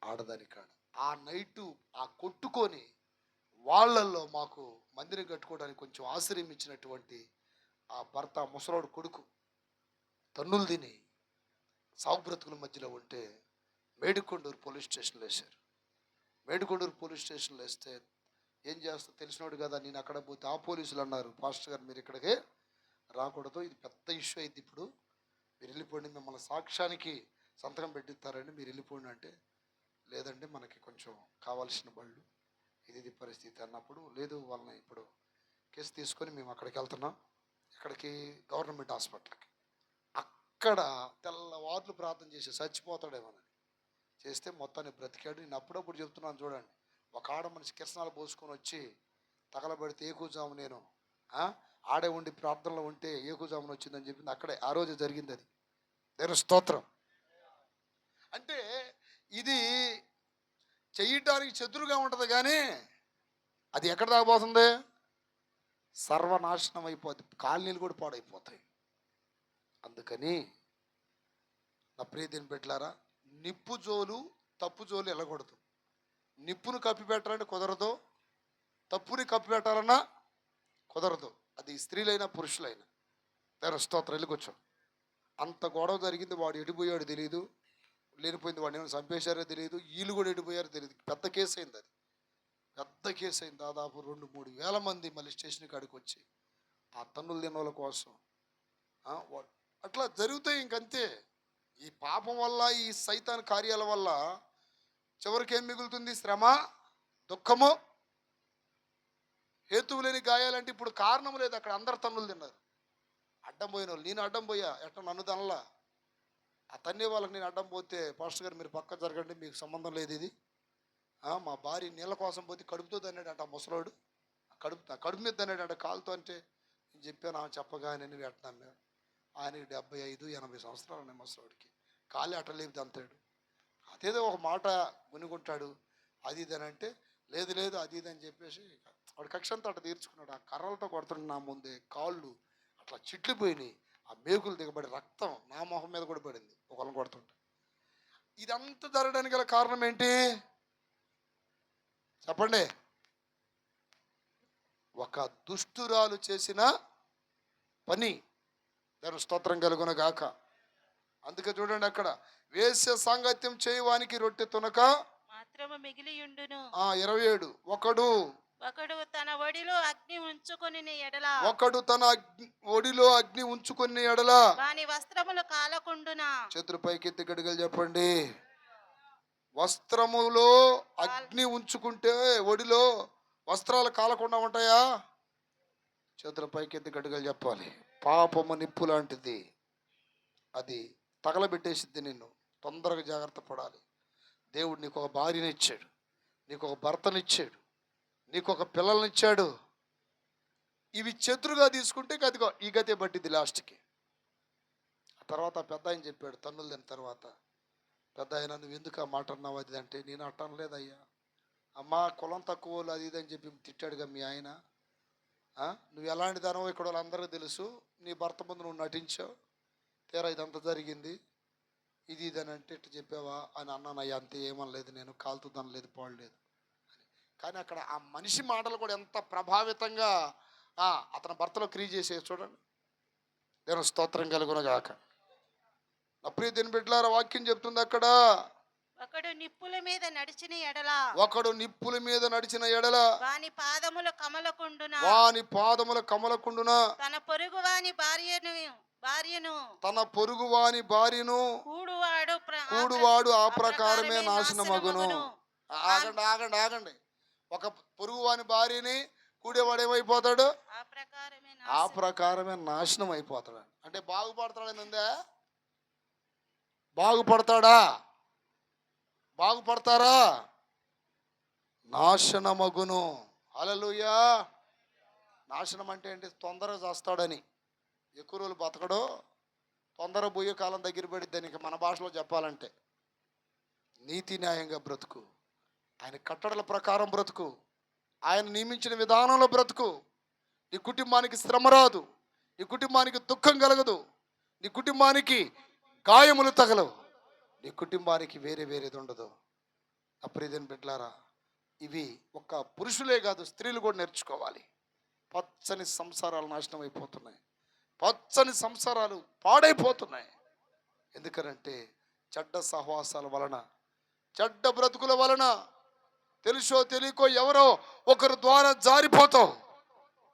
ఆడదాని కాడ. ఆ నైటు ఆ కొట్టుకొని వాళ్ళల్లో మాకు మందిరం కట్టుకోవడానికి కొంచెం ఆశ్రయం ఇచ్చినటువంటి ఆ భర్త ముసలోడు కొడుకు తన్నులు తిని సాగు బ్రతుకుల మధ్యలో ఉంటే మేడికొండూరు పోలీస్ స్టేషన్లో వేశారు. మేడికొండూరు పోలీస్ స్టేషన్లో వేస్తే ఏం చేస్తా తెలిసినోడు కదా, నేను అక్కడ పోతే ఆ పోలీసులు అన్నారు, పాస్టర్ గారు మీరు ఇక్కడికి రాకూడదు, ఇది పెద్ద ఇష్యూ అయింది, ఇప్పుడు మీరు వెళ్ళిపోండి, మిమ్మల్ని సాక్ష్యానికి సంతకం పెట్టిస్తారండి, మీరు వెళ్ళిపోండి అంటే, లేదండి మనకి కొంచెం కావాల్సిన బళ్ళు ఇది పరిస్థితి అన్నప్పుడు, లేదు వాళ్ళని ఇప్పుడు కేసు తీసుకొని మేము అక్కడికి వెళ్తున్నాం, ఇక్కడికి గవర్నమెంట్ హాస్పిటల్కి. అక్కడ తెల్లవార్లు ప్రార్థన చేసి చచ్చిపోతాడేమోనని చేస్తే మొత్తాన్ని బ్రతికాడు. నేను అప్పుడప్పుడు చెప్తున్నాను చూడండి, ఒక ఆడ మనిషి కిరసనాలు పోసుకొని వచ్చి తగలబెడితే ఏకూజాము నేను ఆడే ఉండి ప్రార్థనలో ఉంటే ఏకూజామును వచ్చిందని చెప్పింది అక్కడే, ఆ రోజు జరిగింది అది. దేవుని స్తోత్రం. అంటే ఇది చెయ్యటానికి చతురుగా ఉంటుంది కానీ అది ఎక్కడ దాకపోతుంది, సర్వనాశనం అయిపోతుంది, కాలనీలు కూడా పాడైపోతాయి. అందుకని నా ప్రియదేని పెట్టారా, నిప్పు జోలు తప్పు జోలు వెళ్ళకూడదు. నిప్పును కప్పి పెట్టాలంటే కుదరదు, తప్పుని కప్పి పెట్టాలన్నా కుదరదు. అది స్త్రీలైనా పురుషులైనా. దాని స్తోత్రం. వెళ్ళకొచ్చు అంత గొడవ జరిగింది. వాడు ఎడిపోయాడు తెలియదు, లేనిపోయింది, వాడిని ఏమైనా చంపేశారో తెలియదు, వీళ్ళు కూడా ఎడిపోయారో తెలియదు. పెద్ద కేసు అయింది అది. పెద్ద కేసు అయింది. దాదాపు 2-3 వేల మంది మళ్ళీ స్టేషన్ కాడికి వచ్చి ఆ తన్నులు తిన్నోళ్ళ కోసం అట్లా జరుగుతాయి. ఇంకంతే. ఈ పాపం వల్ల, ఈ సైతాన్ కార్యాల వల్ల చివరికి ఏం మిగులుతుంది? శ్రమ, దుఃఖము, హేతువు లేని గాయాలంటే ఇప్పుడు కారణం లేదు. అక్కడ అందరు తన్నులు తిన్నారు. అడ్డం పోయిన వాళ్ళు, నేను అడ్డం పోయా, ఎట్లా నన్ను తనలా. ఆ తన్నే వాళ్ళకి నేను అడ్డం పోతే, పాస్టర్ గారు మీరు పక్క జరగండి, మీకు సంబంధం లేదు ఇది, మా భార్య నీళ్ళ కోసం పోతే కడుపుతో తన్నాడంట ఆ ముసలోడు. కడుపు మీద తన్నాడంట కాలుతో. అంటే నేను చెప్పాను, ఆమె చెప్పగానే నువ్వు ఎట్టినా. ఆయనకి 75-80 సంవత్సరాలు ఉన్నాయి ముసలోడికి. కాలి అట్ట లేపితే అంతాడు. అదేదో ఒక మాట మునుగుంటాడు, అది ఇదని అంటే లేదు లేదు అది ఇది అని చెప్పేసి వాడు కక్ష అంతా అట్ట తీర్చుకున్నాడు. ఆ కర్రలతో కొడుతుంటే నా ముందే కాళ్ళు అట్లా చిట్లిపోయినాయి. ఆ మేకులు దిగబడి రక్తం నా మొహం మీద కూడా పడింది ఒకళ్ళని కొడుతుంటే. ఇదంతా జరగడానికి గల కారణం ఏంటి చెప్పండి? ఒక దుష్టురాలు చేసిన పని. దాని స్తోత్రం కలుగున గాక. అందుకే చూడండి, అక్కడ వేశ్య సాంగత్యం చేయవానికి రొట్టె తునక మాత్రము మిగిలియుండును. 27 ఒకడు తన ఒడిలో అగ్ని ఉంచుకొని ఎడల, ఒకడు తన ఒడిలో అగ్ని ఉంచుకుని ఎడల వాని వస్త్రములు కాలకుండునా. చేతులు పైకెత్తి గడిగలు చెప్పండి. వస్త్రములో అగ్ని ఉంచుకుంటే ఒడిలో వస్త్రాలు కాలకుండా ఉంటాయా? చేతుల పైకెత్తి గడిగలు చెప్పాలి. పాపము నిప్పు లాంటిది, అది తగలబెట్టేసిద్ది నిన్ను. తొందరగా జాగ్రత్త పడాలి. దేవుడు నీకు ఒక భార్యనిచ్చాడు, నీకు ఒక భర్తనిచ్చాడు, నీకు ఒక పిల్లల్నిచ్చాడు. ఇవి శత్రుగా తీసుకుంటే గదిగో ఈ గతే పట్టిద్ది లాస్ట్కి. ఆ తర్వాత పెద్ద ఆయన చెప్పాడు తన్నులు తిన్న తర్వాత, పెద్ద ఆయన నువ్వు ఎందుకు ఆ మాట అన్నావు అది అంటే, నేను అట్టను లేదయ్యా, అమ్మ కులం తక్కువ అది ఇది అని చెప్పి తిట్టాడుగా మీ ఆయన. నువ్వు ఎలాంటి దానో ఇక్కడ వాళ్ళందరికీ తెలుసు, నీ భర్త ముందు నువ్వు నటించావు, తీరా ఇదంతా జరిగింది, ఇది ఇది అని అంటే ఇట్లా చెప్పావా అని అన్నానయ్యా. అంతే, ఏమనలేదు, నేను కాలుతుందనలేదు, పాడలేదు. కానీ అక్కడ ఆ మనిషి మాటలు కూడా ఎంత ప్రభావితంగా అతని భర్తలో క్రియేట్ చేసే చూడండి. దేవుని స్తోత్రం కలుగునగాక. నా ప్రియ దేవుని బిడ్డలారా, వాక్యం చెప్తుంది అక్కడ, ఒకడు నిప్పుల మీద నడిచిన ఎడల వాని పాదముల కమలకుండున తన పొరుగు వాని భార్యను కూడువాడు ఆ ప్రకారమే నాశనమగును. ఆగండి. ఒక పొరుగు వాని భార్యని కూడేవాడు ఏమైపోతాడు? ఆ ప్రకారమే నాశనం అయిపోతాడు. అంటే బాగుపడతాడని ఉందా? బాగుపడతారా? నాశనమగును. హల్లెలూయా. నాశనం అంటే ఏంటి? తొందరగా చేస్తాడని. ఎక్కువ రోజులు బతకడు, తొందర పోయే కాలం దగ్గర పడిద్దని. ఇక మన భాషలో చెప్పాలంటే నీతి న్యాయంగా బ్రతుకు, ఆయన కట్టడల ప్రకారం బ్రతుకు, ఆయన నియమించిన విధానంలో బ్రతుకు. నీ కుటుంబానికి శ్రమ రాదు, నీ కుటుంబానికి దుఃఖం కలగదు, నీ కుటుంబానికి గాయములు తగలవు, నీ కుటుంబానికి వేరేది ఉండదు. అప్రియదేని బిడ్డలారా, ఇవి ఒక్క పురుషులే కాదు, స్త్రీలు కూడా నేర్చుకోవాలి. పచ్చని సంసారాలు నాశనం అయిపోతున్నాయి, పచ్చని సంసారాలు పాడైపోతున్నాయి. ఎందుకనంటే చెడ్డ సహవాసాల వలన, చెడ్డ బ్రతుకుల వలన, తెలుసో తెలియకో ఎవరో ఒకరు ద్వారా జారిపోతావు.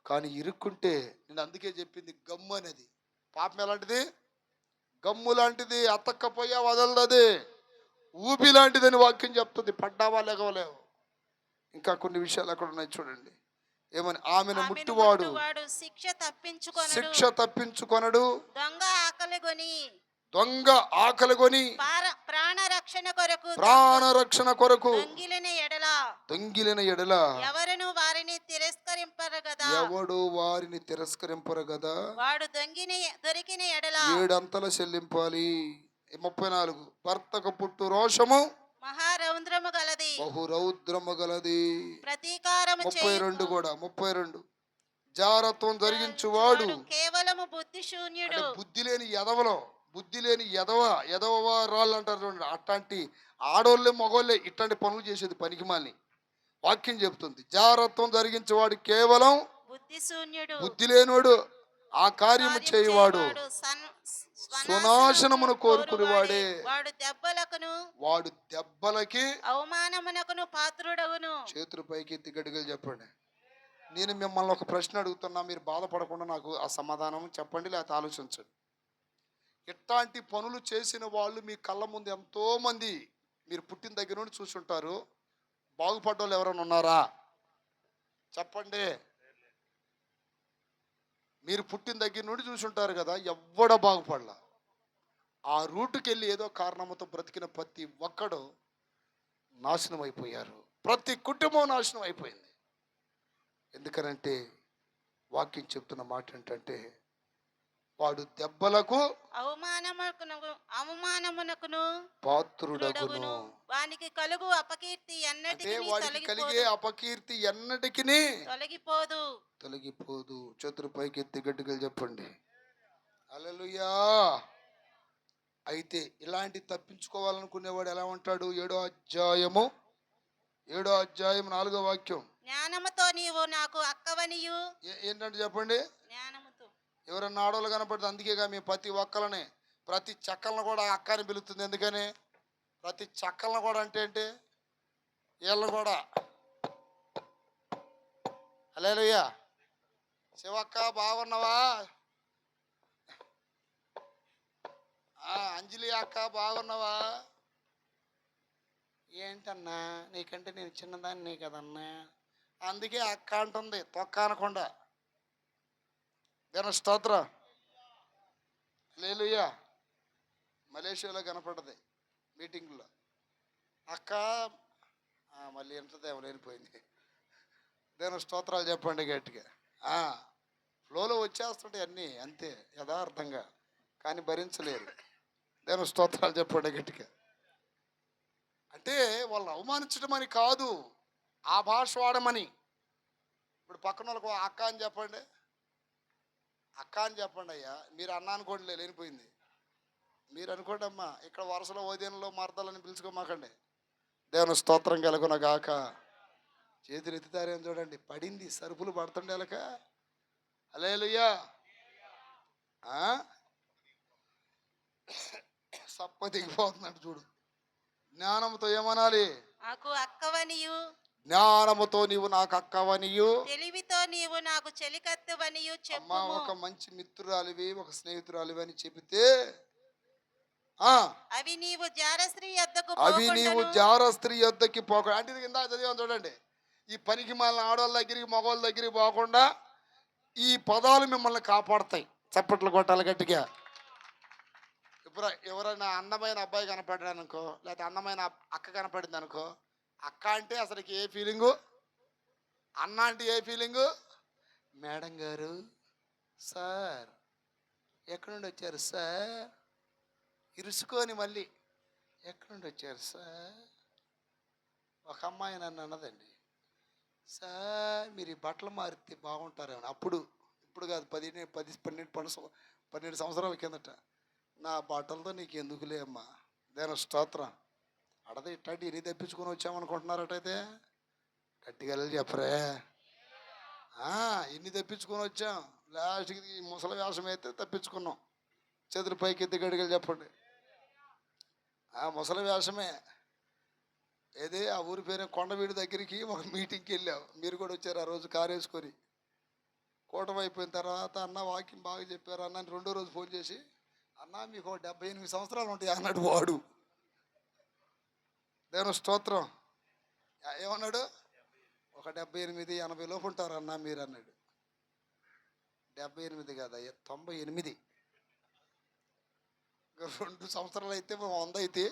కానీ ఇరుక్కుంటే, నేను అందుకే చెప్పింది గమ్ము అనేది. పాపం ఎలాంటిది? గమ్ము లాంటిది, అతక్కపోయా వదలది, ఊపి లాంటిదని వాక్యం చెప్తుంది. పడ్డావా లేగవలేవు. ఇంకా కొన్ని విషయాలు అక్కడ ఉన్నాయి చూడండి. ఏమని? ఆమెను ముట్టువాడు శిక్ష తప్పించుకొనడు, దొంగ ఆకలిగొని ప్రాణరక్షణ కొరకు దొంగిలిన ఎడల ఎవడు వారిని తిరస్కరింపరు కదా, వాడు దొరికిన ఎడల 7 అంతలు చెల్లింపాలి. 34 భర్తకు పుట్టు రోషము బహురౌద్రము గలది. 32 కూడా 32 జారత్వం జరిగించువాడు కేవలము బుద్ధిశూన్యుడు. బుద్ధి లేని ఎదవలో, బుద్ధి లేని ఎదవ రాళ్ళు అంటారు చూడండి. అట్లాంటి ఆడోళ్ళే మగోళ్ళే ఇట్లాంటి పనులు చేసేది పనికిమాలిని. వాక్యం చెప్తుంది, జారత్వం జరిగించేవాడు కేవలం బుద్ధి లేనివాడు, ఆ కార్యము చేయవాడు సునాశనమును కోరుకునివాడే. వాడు దెబ్బలకును వాడు దెబ్బలకి అవమానమునకును పాత్రుడగును. చేతులు పైకి ఎత్తి గడిగలు చెప్పండి. నేను మిమ్మల్ని ఒక ప్రశ్న అడుగుతున్నా, మీరు బాధపడకుండా నాకు ఆ సమాధానం చెప్పండి, లేకపోతే ఆలోచించండి. ఇట్లాంటి పనులు చేసిన వాళ్ళు మీ కళ్ళ ముందు ఎంతో మంది మీరు పుట్టిన దగ్గర నుండి చూసుంటారు. బాగుపడ్డోళ్ళు ఎవరైనా ఉన్నారా? చెప్పండి. మీరు పుట్టిన దగ్గర నుండి చూసుంటారు కదా, ఎవ్వడ బాగుపడలా. ఆ రూటుకి వెళ్ళి ఏదో కారణంతో బ్రతికిన ప్రతి ఒక్కడు నాశనం అయిపోయారు. ప్రతి కుటుంబం నాశనం అయిపోయింది. ఎందుకనంటే వాక్యం చెప్తున్న మాట ఏంటంటే, వాడు దెబ్బలకు అవమానమునకును పాత్రుడగును. వానికి కలుగు అపకీర్తి అంటే ఎన్నటికీ వాడికి కలిగే అపకీర్తి ఎన్నటికి తొలగిపోదు. చేతులు పైకి ఎత్తి గట్టిగా చెప్పండి హల్లెలూయా. అయితే ఇలాంటి తప్పించుకోవాలనుకునేవాడు ఎలా ఉంటాడు? 7వ అధ్యాయము 4వ వాక్యం. జ్ఞానముతో నీవు నాకు అక్కవనియు. ఏంటంటే చెప్పండి. జ్ఞానముతో ఎవరన్నా ఆడవాళ్ళు కనపడితే, అందుకేగా మీ ప్రతి ఒక్కలని ప్రతి చక్కలను కూడా అక్క అని పిలుస్తుంది. ఎందుకని? ప్రతి చక్కలను కూడా అంటే వీళ్ళని కూడా హల్లెలూయా. శివక్క బాగున్నావా? అంజలి అక్క బాగున్నావా? ఏంటన్నా నీకంటే నేను చిన్నదాన్ని కదన్నా, అందుకే అక్క అంటుంది, తొక్క అనకుండా. దేని స్తోత్రం హల్లెలూయా. మలేషియాలో కనపడ్డది మీటింగ్లో. అక్క మళ్ళీ ఎంతదేమో లేనిపోయింది. దేని స్తోత్రాలు చెప్పండి గట్టిగా. ఫ్లోలో వచ్చేస్తుంటాయి అన్నీ, అంతే యథార్థంగా, కానీ భరించలేరు. దేని స్తోత్రాలు చెప్పండి గట్టిగా. అంటే వాళ్ళని అవమానించడం అని కాదు, ఆ భాష వాడమని. ఇప్పుడు పక్కన వాళ్ళకు అక్క అని చెప్పండి, అక్క అని చెప్పండి అయ్యా. మీరు అన్న అనుకోండి, లేనిపోయింది. మీరు అనుకోండి అమ్మా, ఇక్కడ వరుసలో ఓదేనలో మరదలని పిలుచుకోమాకండి. దేవుని స్తోత్రం కలుగున గాక. చేతులు ఎత్తుతారేమో చూడండి, పడింది, సరుపులు పడుతుండే ఎలక. హల్లెలూయా. సప్ప దిగిపోతుందంట చూడు. జ్ఞానంతో ఏమనాలి? నాకు అక్కవనియు. జ్ఞానముతో నీవు నాకు అక్కవనియు, తెలివితో నీవు నాకు చెలికత్తెవనియు అమ్మా. చెప్పుము. ఒక మంచి మిత్రురాలివి, ఒక స్నేహితురాలివి అని చెబితే అవి నీవు జారస్త్రీ యొద్దకి పోకుండా. అంటే ఇది కింద చదివాను చూడండి. ఈ పనికి మాలిన ఆడవాళ్ళ దగ్గరికి మగవాళ్ళ దగ్గరికి పోకుండా ఈ పదాలు మిమ్మల్ని కాపాడతాయి. చప్పట్లు కొట్టాలి గట్టిగా. ఇప్పుడు ఎవరైనా అందమైన అబ్బాయి కనపడ్డాడు అనుకో, లేకపోతే అందమైన అక్క కనపడింది అనుకో, అక్క అంటే అసలుకి ఏ ఫీలింగు, అన్న అంటే ఏ ఫీలింగు? మేడం గారు, సార్ ఎక్కడి నుండి వచ్చారు సార్? ఇరుసుకొని మళ్ళీ ఎక్కడి నుండి వచ్చారు సార్? ఒక అమ్మాయి నన్ను అన్నదండి, సార్ మీరు ఈ బట్టలు మారితే బాగుంటారేమో. అప్పుడు, ఇప్పుడు కాదు, 12 సంవత్సరాల కిందట. నా బట్టలతో నీకు ఎందుకులే అమ్మా. దేని స్తోత్రం. అడదే ఇట్లాంటి ఎన్ని తెప్పించుకొని వచ్చామనుకుంటున్నారటైతే గట్టిగా చెప్పరే. ఎన్ని తెప్పించుకొని వచ్చాం, లాస్ట్కి ముసలి వేషం అయితే తప్పించుకున్నాం. చేతులు పైకి ఎత్తి గడిగలు చెప్పండి. ముసలి వేషమే. ఏదే ఆ ఊరి పేరు కొండవీడి దగ్గరికి ఒక మీటింగ్కి వెళ్ళాం. మీరు కూడా వచ్చారు ఆ రోజు, కారు వేసుకొని. కూటమి అయిపోయిన తర్వాత, అన్న వాకింగ్ బాగా చెప్పారు అన్న అని 2వ రోజు ఫోన్ చేసి, అన్న మీకు 78 సంవత్సరాలు ఉంటాయి అన్నాడు వాడు. దేవుని స్తోత్రం. ఏమన్నాడు? ఒక 78, 80 లోపు ఉంటారు అన్న మీరు అన్నాడు. 78 కాదు, 98. 2 సంవత్సరాలు అయితే 100 అయితే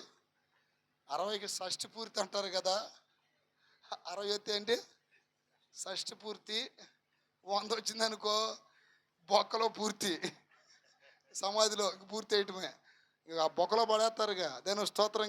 60కి షష్టి పూర్తి అంటారు కదా. 60 అయితే ఏంటి షష్టి పూర్తి. 100 వచ్చిందనుకో బొక్కలో పూర్తి, సమాధిలో పూర్తి వేయటమే. ఆ బొక్కలో పడేస్తారుగా. దేని స్తోత్రం.